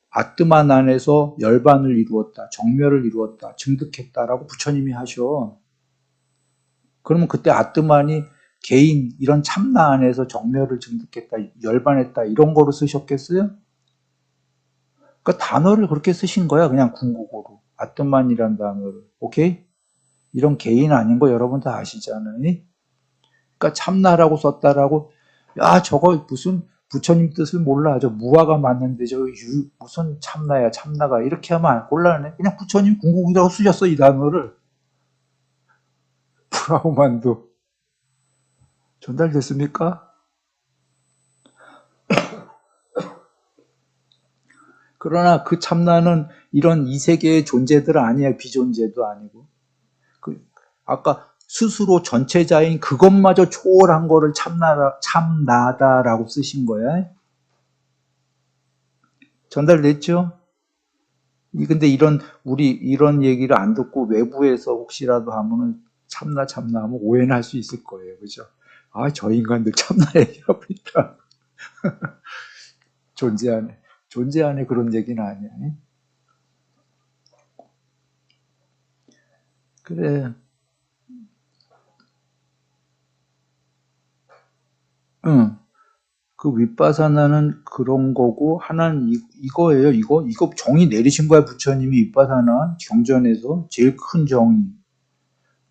B: 아뜨만 안에서 열반을 이루었다. 정멸을 이루었다. 증득했다라고 부처님이 하셔. 그러면 그때 아뜨만이 개인 이런 참나 안에서 정멸을 증득했다. 열반했다. 이런 거로 쓰셨겠어요? 그러니까 단어를 그렇게 쓰신 거야. 그냥 궁극으로. 아뜨만이란 단어를. 오케이? 이런 개인 아닌 거 여러분 다 아시잖아요. 그러니까 참나라고 썼다라고 야 저거 무슨 부처님 뜻을 몰라. 저 무화가 맞는데 저 무슨 참나야 참나가 이렇게 하면 곤란해. 그냥 부처님 궁극이라고 쓰셨어 이 단어를. 브라우만도 전달됐습니까? 그러나 그 참나는 이런 이 세계의 존재들 아니야. 비존재도 아니고. 아까 스스로 전체자인 그것마저 초월한 거를 참나다라고 쓰신 거야. 전달됐죠? 근데 우리 이런 얘기를 안 듣고 외부에서 혹시라도 하면은 참나 하면 오해는 할 수 있을 거예요. 그죠? 아, 저 인간들 참나 얘기하고 있다. 존재 안에 그런 얘기는 아니야. 그래. 응. 그 윗바사나는 그런 거고, 하나는 이거예요. 이거 정의 내리신 거야. 부처님이 윗바사나 경전에서 제일 큰 정의.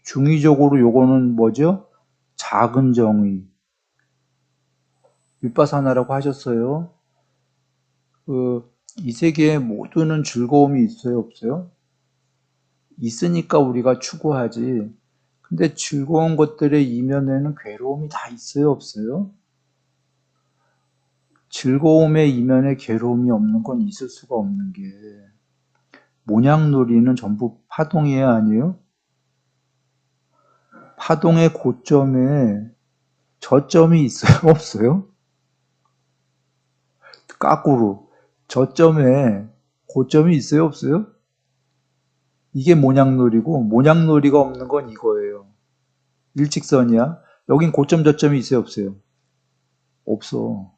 B: 중의적으로 요거는 뭐죠? 작은 정의. 윗바사나라고 하셨어요. 이 세계에 모두는 즐거움이 있어요, 없어요? 있으니까 우리가 추구하지. 근데 즐거운 것들의 이면에는 괴로움이 다 있어요, 없어요? 즐거움의 이면에 괴로움이 없는 건 있을 수가 없는 게, 모냥놀이는 전부 파동이에요, 아니에요? 파동의 고점에 저점이 있어요, 없어요? 까꾸로 저점에 고점이 있어요, 없어요? 이게 모냥놀이고, 모냥놀이가 없는 건 이거예요. 일직선이야. 여긴 고점 저점이 있어요, 없어요? 없어.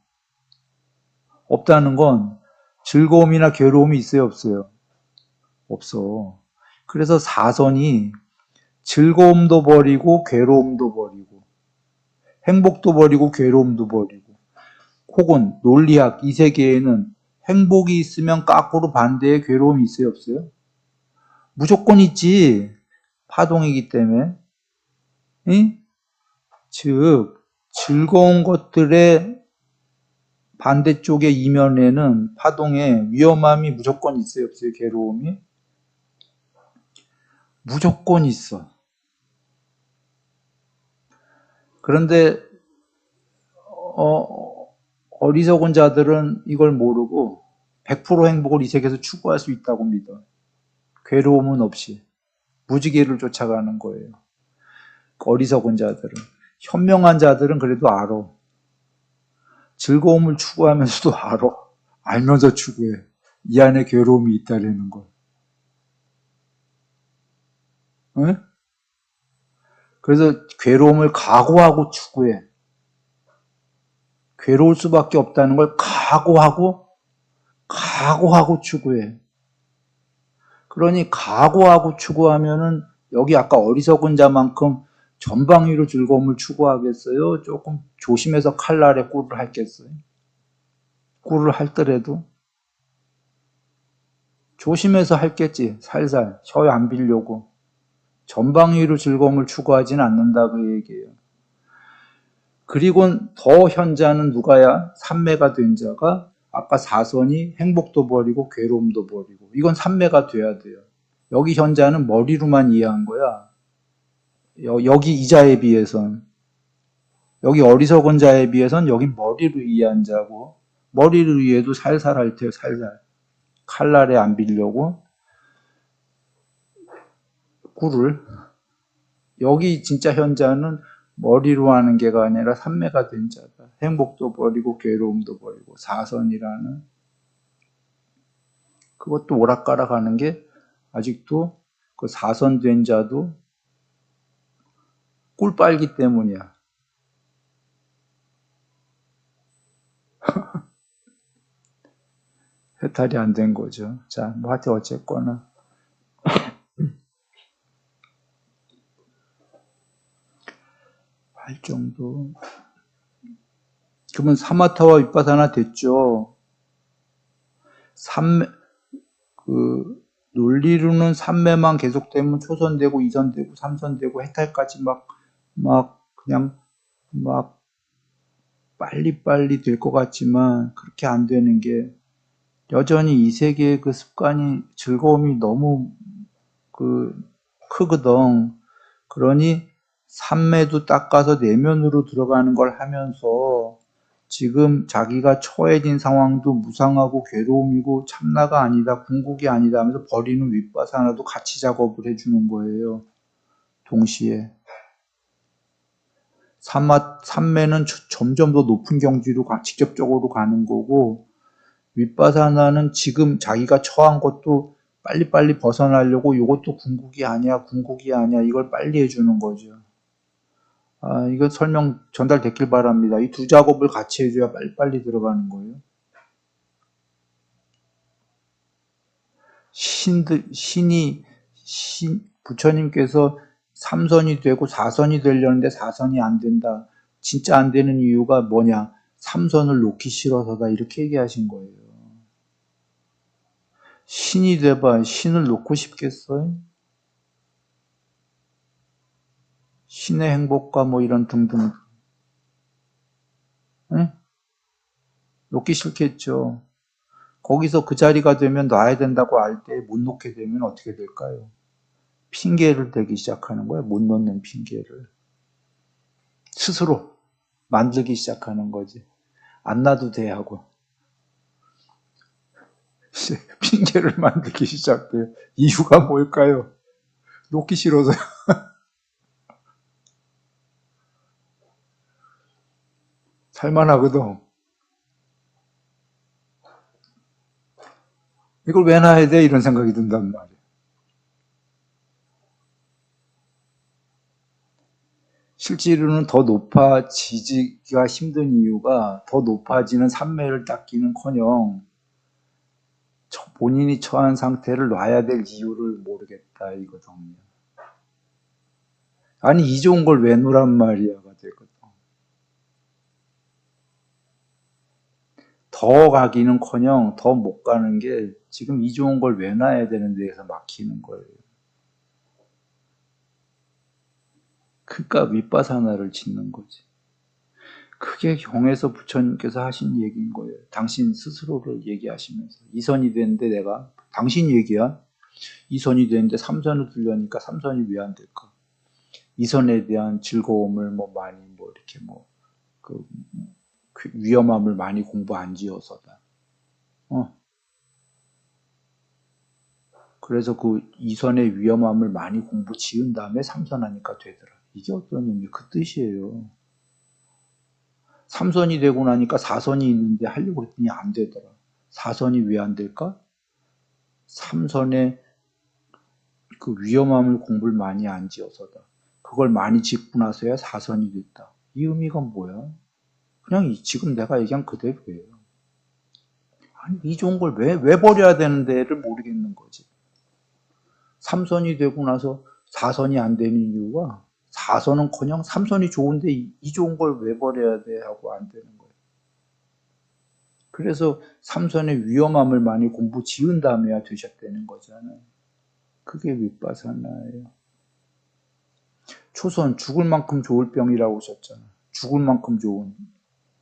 B: 없다는 건 즐거움이나 괴로움이 있어요, 없어요? 없어. 그래서 사선이 즐거움도 버리고 괴로움도 버리고 행복도 버리고 괴로움도 버리고, 혹은 논리학 이 세계에는 행복이 있으면 거꾸로 반대의 괴로움이 있어요, 없어요? 무조건 있지. 파동이기 때문에. 응? 즉 즐거운 것들의 반대쪽의 이면에는 파동의 위험함이 무조건 있어요, 없어요? 괴로움이 무조건 있어. 그런데 어리석은 자들은 이걸 모르고 100% 행복을 이 세계에서 추구할 수 있다고 믿어. 괴로움은 없이 무지개를 쫓아가는 거예요. 어리석은 자들은. 현명한 자들은 그래도 알아. 즐거움을 추구하면서도 알아. 알면서 추구해. 이 안에 괴로움이 있다라는 걸. 응? 그래서 괴로움을 각오하고 추구해. 괴로울 수밖에 없다는 걸 각오하고 추구해. 그러니 각오하고 추구하면은 여기 아까 어리석은 자만큼 전방위로 즐거움을 추구하겠어요? 조금 조심해서 칼날에 꿀을 할겠어요? 꿀을 할더라도 조심해서 할겠지. 살살 혀 안 빌려고. 전방위로 즐거움을 추구하지는 않는다 그 얘기예요. 그리고 더 현자는 누가야? 삼매가 된 자가 아까 사선이 행복도 버리고 괴로움도 버리고, 이건 삼매가 돼야 돼요. 여기 현자는 머리로만 이해한 거야. 여기 이자에 비해선, 여기 어리석은 자에 비해선 여기 머리로 이해한 자고, 머리를 이해도 살살 할 테요. 살살 칼날에 안 빌려고 꿀을. 여기 진짜 현자는 머리로 하는 게가 아니라 삼매가 된 자다. 행복도 버리고 괴로움도 버리고 사선이라는, 그것도 오락가락 하는 게 아직도 그 사선된 자도 꿀 빨기 때문이야. 해탈이 안 된 거죠. 자, 뭐 하여튼 어쨌거나 할 정도. 그러면 사마타와 윗바사나 됐죠. 그 논리로는 삼매만 계속되면 초선되고 이선되고 삼선되고 해탈까지 그냥 빨리빨리 될 것 같지만 그렇게 안 되는 게, 여전히 이 세계의 그 습관이 즐거움이 너무 크거든. 그러니 삼매도 닦아서 내면으로 들어가는 걸 하면서 지금 자기가 처해진 상황도 무상하고 괴로움이고 참나가 아니다, 궁극이 아니다 하면서 버리는 윗바사나도 같이 작업을 해주는 거예요. 동시에. 삼매는 점점 더 높은 경지로 직접적으로 가는 거고, 윗바사나는 지금 자기가 처한 것도 빨리빨리 벗어나려고 이것도 궁극이 아니야, 궁극이 아니야, 이걸 빨리 해주는 거죠. 이거 설명 전달됐길 바랍니다. 이 두 작업을 같이 해줘야 빨리빨리 들어가는 거예요. 부처님께서 3선이 되고 4선이 되려는데 4선이 안 된다. 진짜 안 되는 이유가 뭐냐? 3선을 놓기 싫어서다. 이렇게 얘기하신 거예요. 신이 돼봐. 신을 놓고 싶겠어요? 신의 행복과 뭐 이런 등등. 응? 놓기 싫겠죠. 거기서 그 자리가 되면 놔야 된다고 알 때 못 놓게 되면 어떻게 될까요? 핑계를 대기 시작하는 거예요. 못 놓는 핑계를. 스스로 만들기 시작하는 거지. 안 놔도 돼 하고. 핑계를 만들기 시작해요. 이유가 뭘까요? 놓기 싫어서요. 살만하거든. 이걸 왜 놔야 돼? 이런 생각이 든단 말이에요. 실제로는 더 높아지기가 힘든 이유가 더 높아지는 삼매를 닦기는커녕 본인이 처한 상태를 놔야 될 이유를 모르겠다 이거든요. 아니 이 좋은 걸 왜 놓란 말이야가 되거든. 더 가기는커녕 더 못 가는 게 지금 이 좋은 걸 왜 놔야 되는 데에서 막히는 거예요. 그러니까 윗바사나를 짓는 거지. 그게 경에서 부처님께서 하신 얘기인 거예요. 당신 스스로를 얘기하시면서 이선이 되는데 내가 당신 얘기야. 이선이 되는데 삼선을 들려니까 삼선이 왜 안 될까? 이선에 대한 즐거움을 뭐 많이 뭐 이렇게 뭐 그 위험함을 많이 공부 안 지어서다. 그래서 그 이선의 위험함을 많이 공부 지은 다음에 삼선하니까 되더라. 이게 어떤 의미? 그 뜻이에요. 삼선이 되고 나니까 사선이 있는데 하려고 했더니 안 되더라. 사선이 왜 안 될까? 삼선의 그 위험함을 공부를 많이 안 지어서다. 그걸 많이 짓고 나서야 사선이 됐다. 이 의미가 뭐야? 그냥 지금 내가 얘기한 그대로예요. 아니, 이 좋은 걸 왜 버려야 되는데를 모르겠는 거지. 삼선이 되고 나서 사선이 안 되는 이유가 사선은커녕 삼선이 좋은데 이 좋은 걸 왜 버려야 돼 하고 안 되는 거예요. 그래서 삼선의 위험함을 많이 공부 지은 다음에야 되셨다는 거잖아요. 그게 윗바사나예요. 초선 죽을 만큼 좋을 병이라고 하셨잖아요. 죽을 만큼 좋은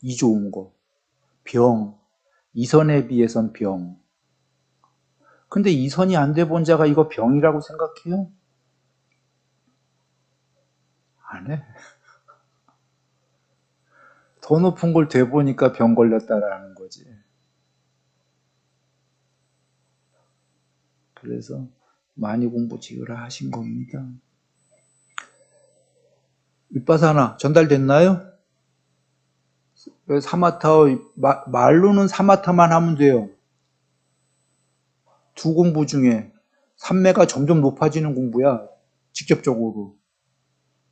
B: 이 좋은 거 병 이선에 비해선 병. 근데 이선이 안 돼 본 자가 이거 병이라고 생각해요? 안 해. 더 높은 걸 돼 보니까 병 걸렸다라는 거지. 그래서 많이 공부 지으라 하신 겁니다. 윗바사나 전달됐나요? 사마타 말로는 사마타만 하면 돼요. 두 공부 중에 삼매가 점점 높아지는 공부야. 직접적으로.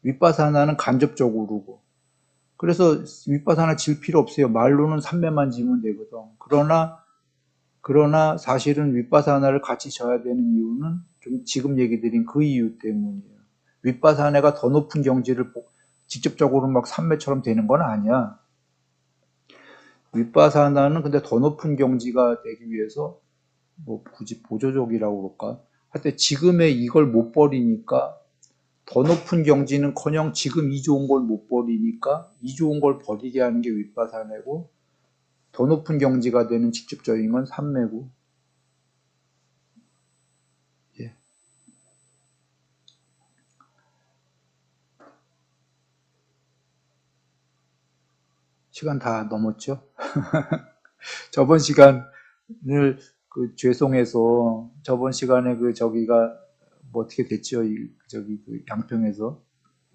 B: 윗바사나는 간접적으로고. 그래서 윗바사나 질 필요 없어요. 말로는 삼매만 지면 되거든. 그러나 사실은 윗바사나를 같이 져야 되는 이유는 좀 지금 얘기 드린 그 이유 때문이에요. 윗바사나가 더 높은 경지를 직접적으로 막 삼매처럼 되는 건 아니야. 윗바사나는 근데 더 높은 경지가 되기 위해서 뭐 굳이 보조적이라고 그럴까? 하여튼 지금의 이걸 못 버리니까 더 높은 경지는커녕 지금 이 좋은 걸 못 버리니까 이 좋은 걸 버리게 하는 게 윗바사나고 더 높은 경지가 되는 직접적인 건 삼매고. 예. 시간 다 넘었죠? 저번 시간을 죄송해서 저번 시간에 저기가 뭐 어떻게 됐죠? 저기 양평에서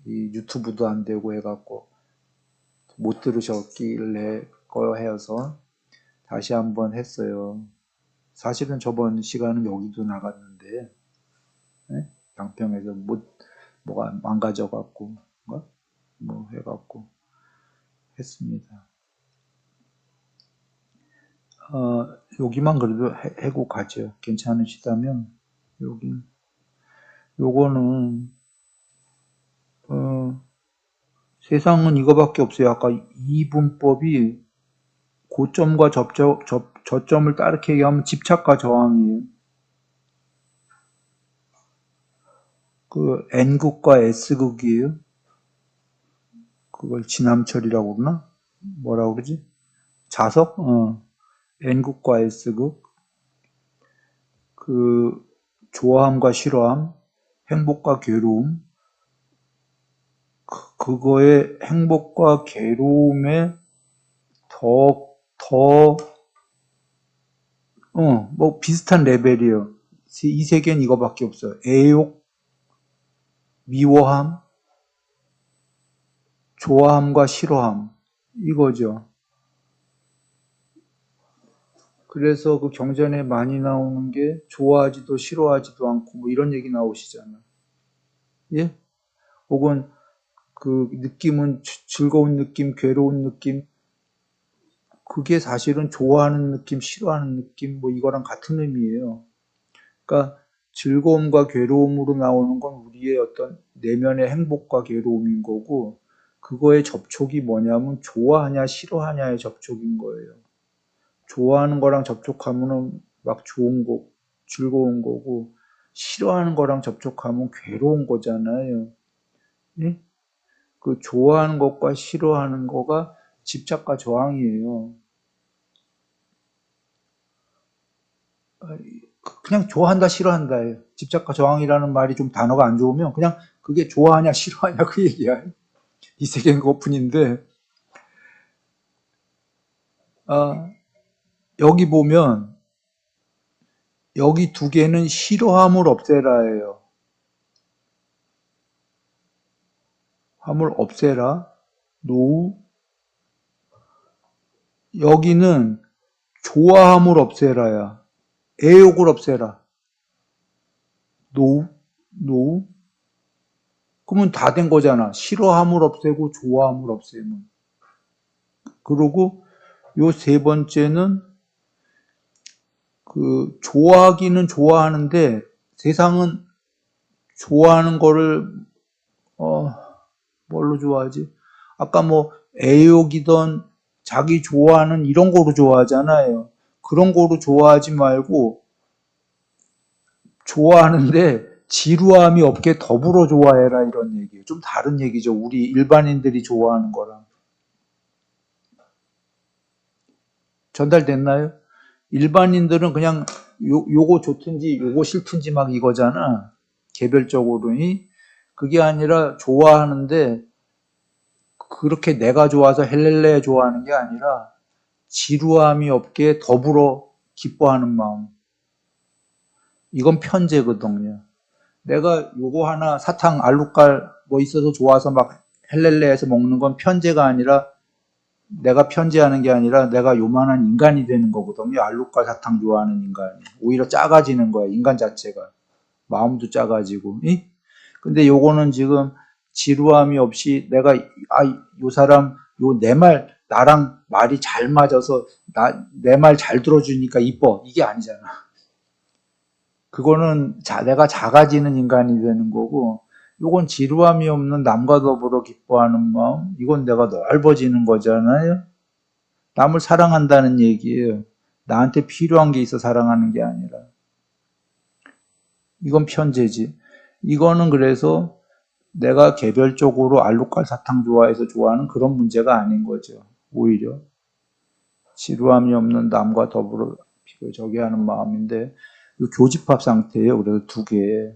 B: 이 유튜브도 안 되고 해갖고 못 들으셨길래 거 해서 다시 한번 했어요. 사실은 저번 시간은 여기도 나갔는데, 예? 양평에서 뭐가 망가져갖고, 뭐 해갖고 했습니다. 여기만 그래도 해고 가죠. 괜찮으시다면, 요거는, 세상은 이거밖에 없어요. 아까 이 분법이 고점과 저점을 따르게 얘기하면 집착과 저항이에요. 그 N극과 S극이에요. 그걸 진함철이라고 그러나? 뭐라고 그러지? 자석? N극과 S극. 그 좋아함과 싫어함, 행복과 괴로움. 그거의 행복과 괴로움에 뭐 비슷한 레벨이에요. 이 세계는 이거밖에 없어요. 애욕, 미워함, 좋아함과 싫어함. 이거죠. 그래서 그 경전에 많이 나오는 게 좋아하지도 싫어하지도 않고 뭐 이런 얘기 나오시잖아. 예? 혹은 그 느낌은 즐거운 느낌, 괴로운 느낌. 그게 사실은 좋아하는 느낌, 싫어하는 느낌 뭐 이거랑 같은 의미예요. 그러니까 즐거움과 괴로움으로 나오는 건 우리의 어떤 내면의 행복과 괴로움인 거고 그거의 접촉이 뭐냐면 좋아하냐 싫어하냐의 접촉인 거예요. 좋아하는 거랑 접촉하면은 막 좋은 거, 즐거운 거고 싫어하는 거랑 접촉하면 괴로운 거잖아요. 예? 그 좋아하는 것과 싫어하는 거가 집착과 저항이에요. 그냥 좋아한다 싫어한다예요. 집착과 저항이라는 말이 좀 단어가 안 좋으면 그냥 그게 좋아하냐 싫어하냐 그 얘기야. 이 세계는 그것뿐인데 여기 보면 여기 두 개는 싫어함을 없애라예요. 함을 없애라. 노우. 여기는 좋아함을 없애라야. 애욕을 없애라. 노우. 노우. 그러면 다 된 거잖아. 싫어함을 없애고 좋아함을 없애면. 그리고 요 세 번째는 그 좋아하기는 좋아하는데 세상은 좋아하는 거를 뭘로 좋아하지? 아까 뭐 애욕이던 자기 좋아하는 이런 거로 좋아하잖아요. 그런 거로 좋아하지 말고 좋아하는데 지루함이 없게 더불어 좋아해라 이런 얘기예요. 좀 다른 얘기죠. 우리 일반인들이 좋아하는 거랑. 전달됐나요? 일반인들은 그냥 요거 좋든지 요거 싫든지 막 이거잖아. 개별적으로. 그게 아니라 좋아하는데 그렇게 내가 좋아서 헬렐레 좋아하는 게 아니라 지루함이 없게 더불어 기뻐하는 마음. 이건 편제거든요. 내가 요거 하나 사탕 알루깔 뭐 있어서 좋아서 막 헬렐레해서 먹는 건 편제가 아니라 내가 편제하는 게 아니라 내가 요만한 인간이 되는 거거든요. 알루깔 사탕 좋아하는 인간이. 오히려 작아지는 거야. 인간 자체가. 마음도 작아지고. 근데 요거는 지금 지루함이 없이 내가 요 사람 요 내 말 나랑 말이 잘 맞아서 내 말 잘 들어주니까 이뻐. 이게 아니잖아. 그거는 내가 작아지는 인간이 되는 거고 요건 지루함이 없는 남과 더불어 기뻐하는 마음. 이건 내가 넓어지는 거잖아요. 남을 사랑한다는 얘기예요. 나한테 필요한 게 있어 사랑하는 게 아니라. 이건 편제지. 이거는 그래서 내가 개별적으로 알루칼 사탕 좋아해서 좋아하는 그런 문제가 아닌 거죠. 오히려 지루함이 없는 남과 더불어 저기 하는 마음인데 교집합 상태예요. 그래서 두 개.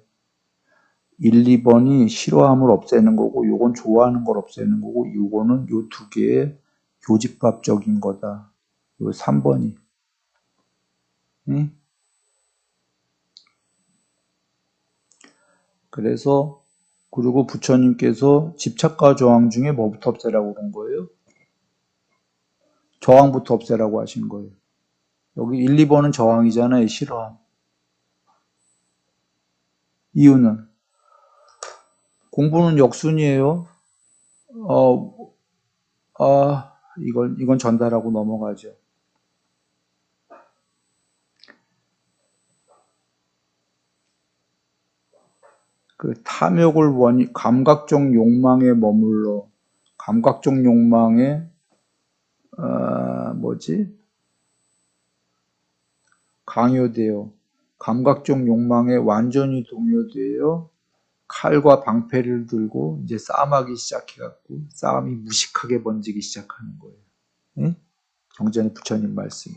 B: 1, 2번이 싫어함을 없애는 거고 요건 좋아하는 걸 없애는 거고 요거는 요 두 개의 교집합적인 거다. 요 3번이. 응? 그래서 그리고 부처님께서 집착과 저항 중에 뭐부터 없애라고 그런 거예요? 저항부터 없애라고 하신 거예요. 여기 1, 2번은 저항이잖아요. 싫어함. 이유는 공부는 역순이에요. 이건 전달하고 넘어가죠. 그 탐욕을 감각적 욕망에 머물러 감각적 욕망에 강요되어 감각적 욕망에 완전히 동요되어 칼과 방패를 들고 이제 싸움하기 시작해갖고 싸움이 무식하게 번지기 시작하는 거예요. 네? 경전의 부처님 말씀이.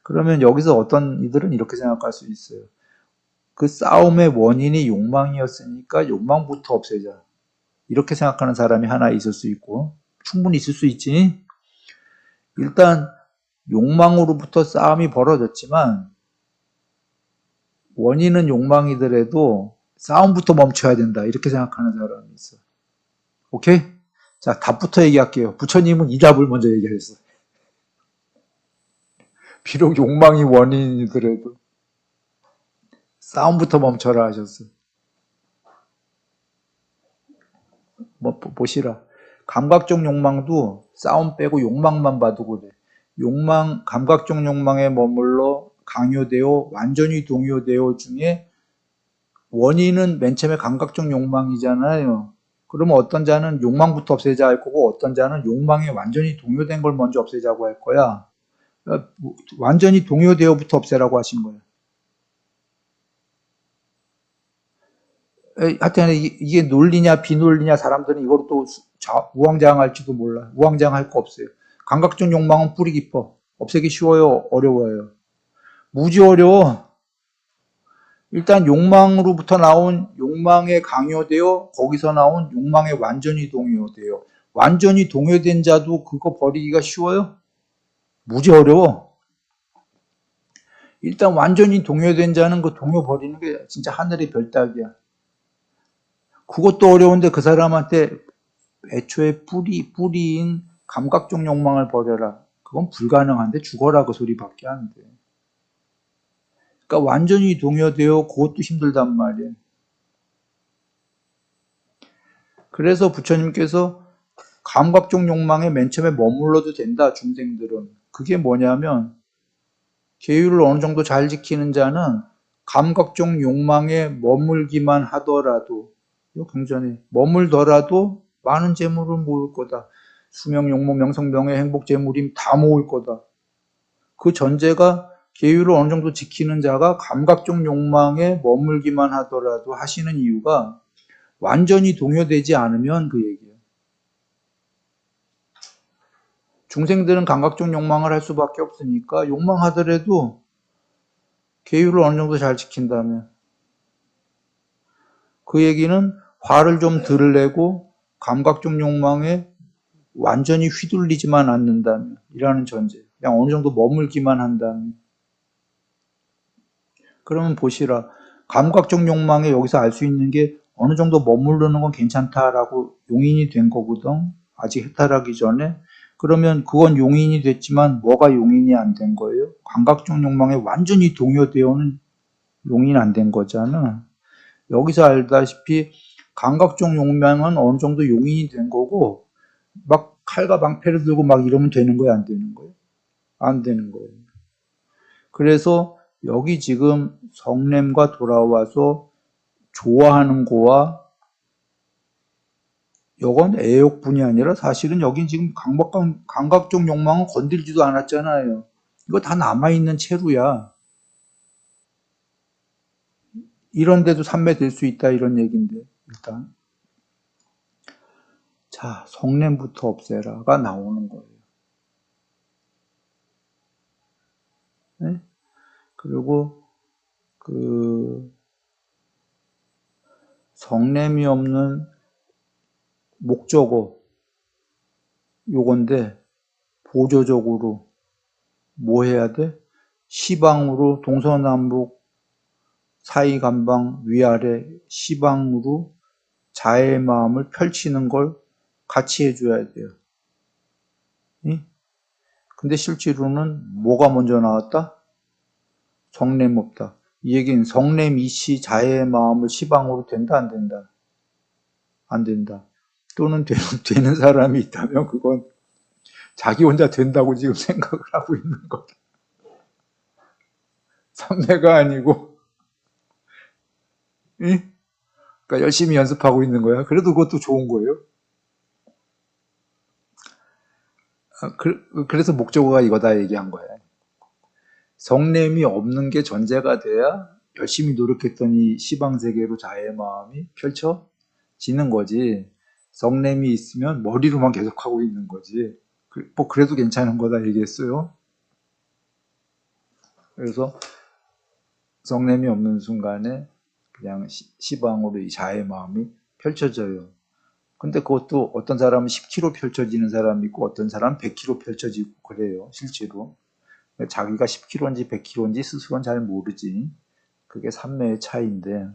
B: 그러면 여기서 어떤 이들은 이렇게 생각할 수 있어요. 그 싸움의 원인이 욕망이었으니까 욕망부터 없애자. 이렇게 생각하는 사람이 하나 있을 수 있고 충분히 있을 수 있지. 일단 욕망으로부터 싸움이 벌어졌지만 원인은 욕망이더라도 싸움부터 멈춰야 된다. 이렇게 생각하는 사람이 있어. 오케이? 자, 답부터 얘기할게요. 부처님은 이 답을 먼저 얘기하셨어요. 비록 욕망이 원인이더라도 싸움부터 멈춰라 하셨어요. 보시라. 감각적 욕망도 싸움 빼고 욕망만 봐도 그래. 감각적 욕망에 머물러 강요되어 완전히 동요되어 중에 원인은 맨 처음에 감각적 욕망이잖아요. 그러면 어떤 자는 욕망부터 없애자 할 거고 어떤 자는 욕망에 완전히 동요된 걸 먼저 없애자고 할 거야. 완전히 동요되어부터 없애라고 하신 거예요. 하여튼 이게 논리냐 비논리냐 사람들은 이걸 또 우왕좌왕할지도 몰라. 우왕좌왕할 거 없어요. 감각적 욕망은 뿌리 깊어. 없애기 쉬워요? 어려워요? 무지 어려워. 일단 욕망으로부터 나온 욕망에 강요되어 거기서 나온 욕망에 완전히 동요되어 완전히 동요된 자도 그거 버리기가 쉬워요? 무지 어려워. 일단 완전히 동요된 자는 그 동요 버리는 게 진짜 하늘의 별따기야. 그것도 어려운데 그 사람한테 애초에 뿌리인 감각적 욕망을 버려라. 그건 불가능한데 죽어라 그 소리밖에 안 돼. 그러니까 완전히 동요되어 그것도 힘들단 말이에요. 그래서 부처님께서 감각적 욕망에 맨 처음에 머물러도 된다, 중생들은. 그게 뭐냐면 계율을 어느 정도 잘 지키는 자는 감각적 욕망에 머물기만 하더라도 경전에 머물더라도 많은 재물을 모을 거다. 수명, 용목, 명성, 명예, 행복, 재물임 다 모을 거다. 그 전제가 계율을 어느 정도 지키는 자가 감각적 욕망에 머물기만 하더라도 하시는 이유가 완전히 동요되지 않으면 그 얘기예요. 중생들은 감각적 욕망을 할 수밖에 없으니까 욕망하더라도 계율을 어느 정도 잘 지킨다면 그 얘기는 화를 좀 덜 내고 감각적 욕망에 완전히 휘둘리지만 않는다면 이라는 전제. 그냥 어느 정도 머물기만 한다면. 그러면 보시라. 감각적 욕망에 여기서 알 수 있는 게 어느 정도 머무르는 건 괜찮다라고 용인이 된 거거든. 아직 해탈하기 전에. 그러면 그건 용인이 됐지만 뭐가 용인이 안 된 거예요? 감각적 욕망에 완전히 동요되어는 용인 안 된 거잖아. 여기서 알다시피 감각적 욕망은 어느 정도 용인이 된 거고 막 칼과 방패를 들고 막 이러면 되는 거예요? 안 되는 거예요? 안 되는 거예요. 그래서 여기 지금 성냄과 돌아와서 좋아하는 거와 이건 애욕뿐이 아니라 사실은 여긴 지금 감각적 욕망은 건들지도 않았잖아요. 이거 다 남아있는 채루야. 이런데도 삼매될 수 있다 이런 얘기인데 일단 자 성냄부터 없애라가 나오는 거예요. 네? 그리고 그 성냄이 없는 목적어 요건데 보조적으로 뭐 해야 돼? 시방으로 동서남북 사이간방 위아래 시방으로 자의 마음을 펼치는 걸 같이 해줘야 돼요. 응? 근데 실제로는 뭐가 먼저 나왔다? 성냄 없다. 이 얘기는 성냄 이시 자해의 마음을 시방으로 된다, 안 된다? 안 된다. 또는 되는 사람이 있다면 그건 자기 혼자 된다고 지금 생각을 하고 있는 거다. 삼매가 아니고, 응? 그러니까 열심히 연습하고 있는 거야. 그래도 그것도 좋은 거예요. 그래서 목적어가 이거다 얘기한 거야. 성냄이 없는 게 전제가 돼야 열심히 노력했더니 시방세계로 자해의 마음이 펼쳐지는 거지. 성냄이 있으면 머리로만 계속 하고 있는 거지. 뭐 그래도 괜찮은 거다 얘기했어요. 그래서 성냄이 없는 순간에 그냥 시방으로 이 자해의 마음이 펼쳐져요. 근데 그것도 어떤 사람은 10km 펼쳐지는 사람이 있고 어떤 사람은 100km 펼쳐지고 그래요. 실제로. 자기가 10km인지 100km인지 스스로는 잘 모르지. 그게 삼매의 차이인데.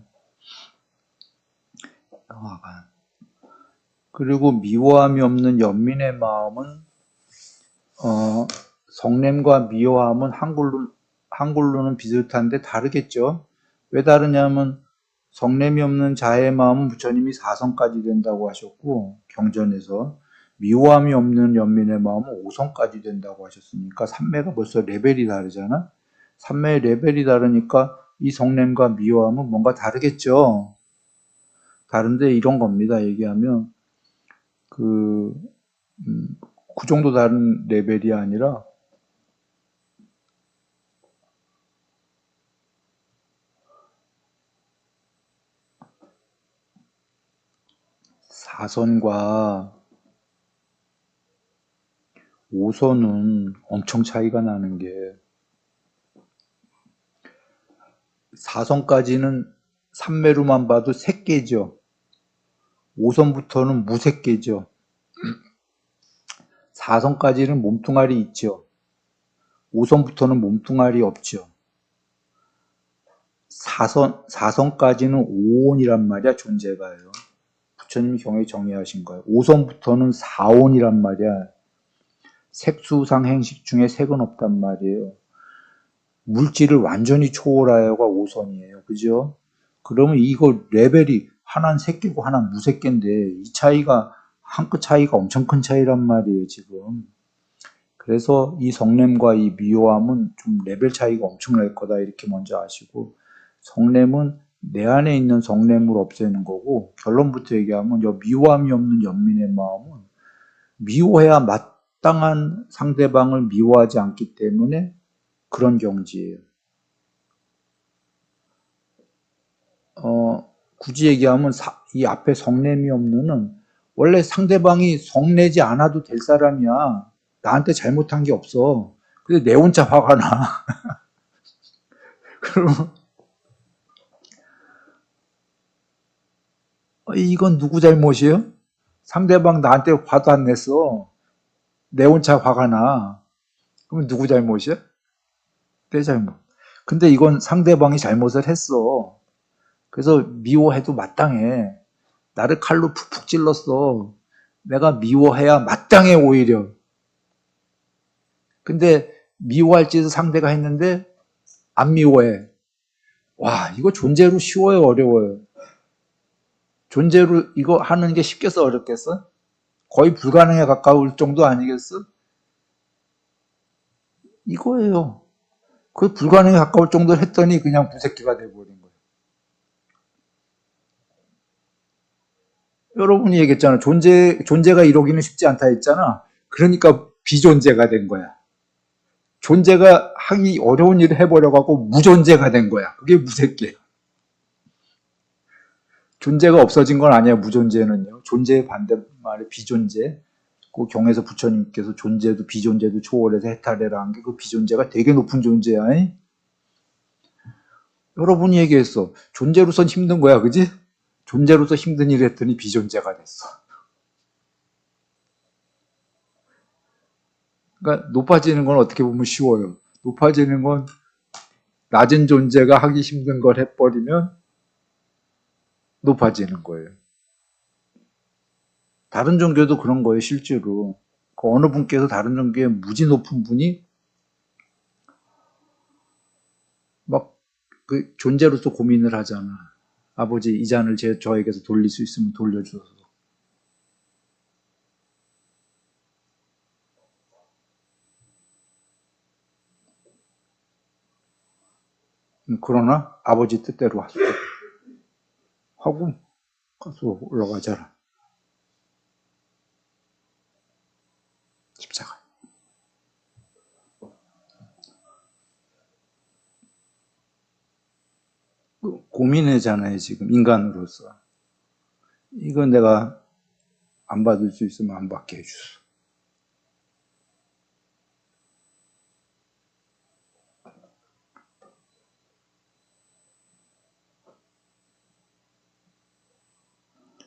B: 그리고 미워함이 없는 연민의 마음은 성냄과 미워함은 한글로는 비슷한데 다르겠죠. 왜 다르냐면 성냄이 없는 자의 마음은 부처님이 4성까지 된다고 하셨고 경전에서 미워함이 없는 연민의 마음은 5성까지 된다고 하셨으니까 삼매가 벌써 레벨이 다르잖아. 삼매의 레벨이 다르니까 이 성냄과 미워함은 뭔가 다르겠죠. 다른데 이런 겁니다. 얘기하면 그 정도 다른 레벨이 아니라 사선과 5선은 엄청 차이가 나는 게 4선까지는 삼매로만 봐도 색계죠. 5선부터는 무색계죠. 4선까지는 몸뚱아리 있죠. 5선부터는 몸뚱아리 없죠. 4선까지는 오온이란 말이야, 존재가요. 부처님이 경에 정의하신 거예요. 5선부터는 사온이란 말이야. 색수상 행식 중에 색은 없단 말이에요. 물질을 완전히 초월하여가 5선이에요. 그죠? 그러면 이거 레벨이 하나는 색계고 하나는 무색계인데 이 차이가 한 끗 차이가 엄청 큰 차이란 말이에요, 지금. 그래서 이 성냄과 이 미워함은 좀 레벨 차이가 엄청날 거다 이렇게 먼저 아시고 성냄은 내 안에 있는 성냄을 없애는 거고 결론부터 얘기하면 미워함이 없는 연민의 마음은 미워해야 마땅한 상대방을 미워하지 않기 때문에 그런 경지예요. 굳이 얘기하면 이 앞에 성냄이 없는은 원래 상대방이 성내지 않아도 될 사람이야. 나한테 잘못한 게 없어. 근데 내 혼자 화가 나. 그러면 이건 누구 잘못이에요? 상대방 나한테 화도 안 냈어. 내 혼자 화가 나. 그러면 누구 잘못이야? 내 잘못. 근데 이건 상대방이 잘못을 했어. 그래서 미워해도 마땅해. 나를 칼로 푹푹 찔렀어. 내가 미워해야 마땅해 오히려. 근데 미워할 짓을 상대가 했는데 안 미워해. 와, 이거 존재로 쉬워요, 어려워요? 존재로 이거 하는 게 쉽겠어, 어렵겠어? 거의 불가능에 가까울 정도 아니겠어? 이거예요. 그 불가능에 가까울 정도를 했더니 그냥 무새끼가 돼버린 거예요. 여러분이 얘기했잖아. 존재가 이루기는 쉽지 않다 했잖아. 그러니까 비존재가 된 거야. 존재가 하기 어려운 일을 해버려갖고 무존재가 된 거야. 그게 무새끼야. 존재가 없어진 건 아니야, 무존재는요. 존재의 반대말에 비존재. 그 경에서 부처님께서 존재도 비존재도 초월해서 해탈해라 한 게 그 비존재가 되게 높은 존재야. 이? 여러분이 얘기했어. 존재로선 힘든 거야, 그지? 존재로서 힘든 일 했더니 비존재가 됐어. 그러니까 높아지는 건 어떻게 보면 쉬워요. 높아지는 건 낮은 존재가 하기 힘든 걸 해버리면 높아지는 거예요. 다른 종교도 그런 거예요, 실제로. 그 어느 분께서 다른 종교에 무지 높은 분이 막 그 존재로서 고민을 하잖아. 아버지 이 잔을 저에게서 돌릴 수 있으면 돌려주소서. 그러나 아버지 뜻대로 하고 가서 올라가잖아. 십자가. 고민이잖아요, 지금, 인간으로서. 이건 내가 안 받을 수 있으면 안 받게 해주소.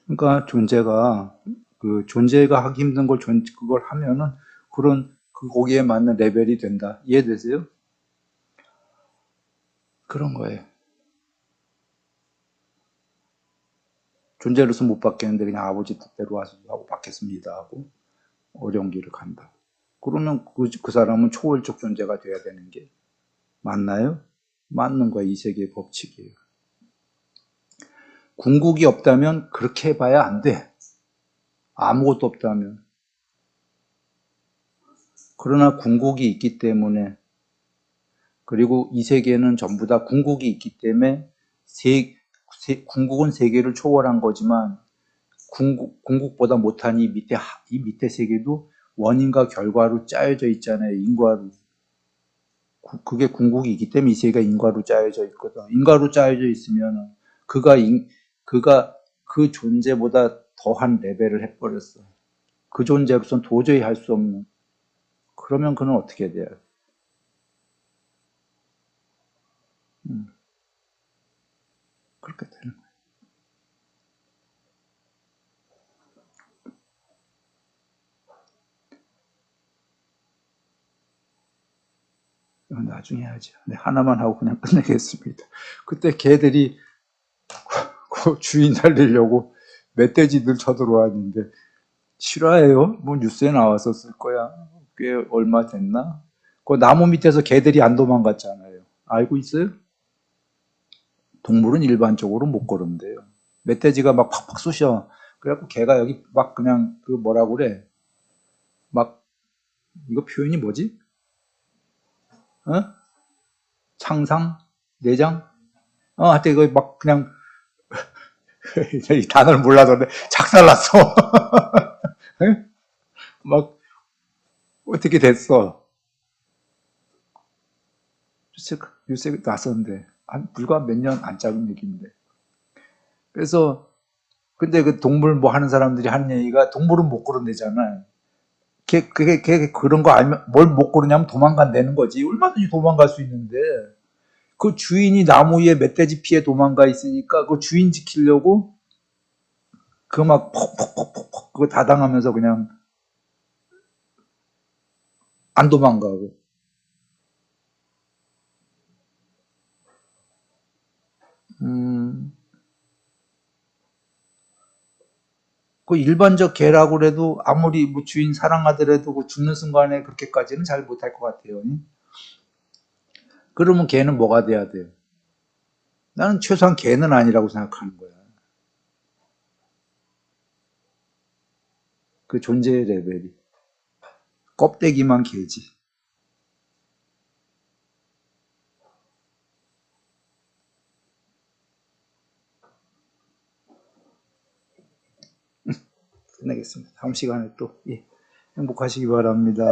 B: 그러니까 존재가 하기 힘든 그걸 하면은 거기에 맞는 레벨이 된다. 이해되세요? 그런 거예요. 존재로서 못 받겠는데 그냥 아버지 뜻대로 하고 받겠습니다 하고 어려운 길을 간다. 그러면 그 사람은 초월적 존재가 돼야 되는 게 맞나요? 맞는 거야. 이 세계의 법칙이에요. 궁극이 없다면 그렇게 해봐야 안 돼. 아무것도 없다면. 그러나 궁극이 있기 때문에, 그리고 이 세계는 전부 다 궁극이 있기 때문에 궁극은 세계를 초월한 거지만 궁극보다 못한 이 밑에 세계도 원인과 결과로 짜여져 있잖아요. 인과로. 그게 궁극이기 때문에 이 세계가 인과로 짜여져 있거든. 인과로 짜여져 있으면 그가 그 존재보다 더한 레벨을 해버렸어. 그 존재로서는 도저히 할 수 없는. 그러면 그는 어떻게 돼요? 그렇게 되는 거예요. 이건 나중에 하죠. 네, 하나만 하고 그냥 끝내겠습니다. 그때 개들이 그 주인 살리려고 멧돼지들 쳐들어왔는데 실화예요? 뭐 뉴스에 나왔었을 거야. 꽤 얼마 됐나? 그 나무 밑에서 개들이 안 도망갔잖아요. 알고 있어요? 동물은 일반적으로 못 걸은대요. 멧돼지가 막 팍팍 쑤셔. 그래갖고 개가 여기 막 그냥 그 뭐라 그래? 막 이거 표현이 뭐지? 어? 창상? 내장? 하여튼 이거 막 그냥 이 단어를 몰라서 그래. 작살났어. 막 어떻게 됐어? 뉴스에 났었는데 불과 몇 년 안 작은 얘기인데. 그래서 근데 그 동물 뭐 하는 사람들이 하는 얘기가 동물은 못 걸어내잖아. 걔 그런 거 알면 뭘 못 걸으냐면 도망간다는 거지. 얼마든지 도망갈 수 있는데 그 주인이 나무 위에 멧돼지 피해 도망가 있으니까 그 주인 지키려고 그 막 퍽퍽퍽퍽 그거 다 당하면서 그냥 안 도망가고. 그 일반적 개라고 그래도 아무리 뭐 주인 사랑하더라도 그 죽는 순간에 그렇게까지는 잘 못할 것 같아요. 그러면 개는 뭐가 돼야 돼요? 나는 최소한 개는 아니라고 생각하는 거야. 그 존재의 레벨이. 껍데기만 개지. 끝내겠습니다. 다음 시간에 또 행복하시기 바랍니다.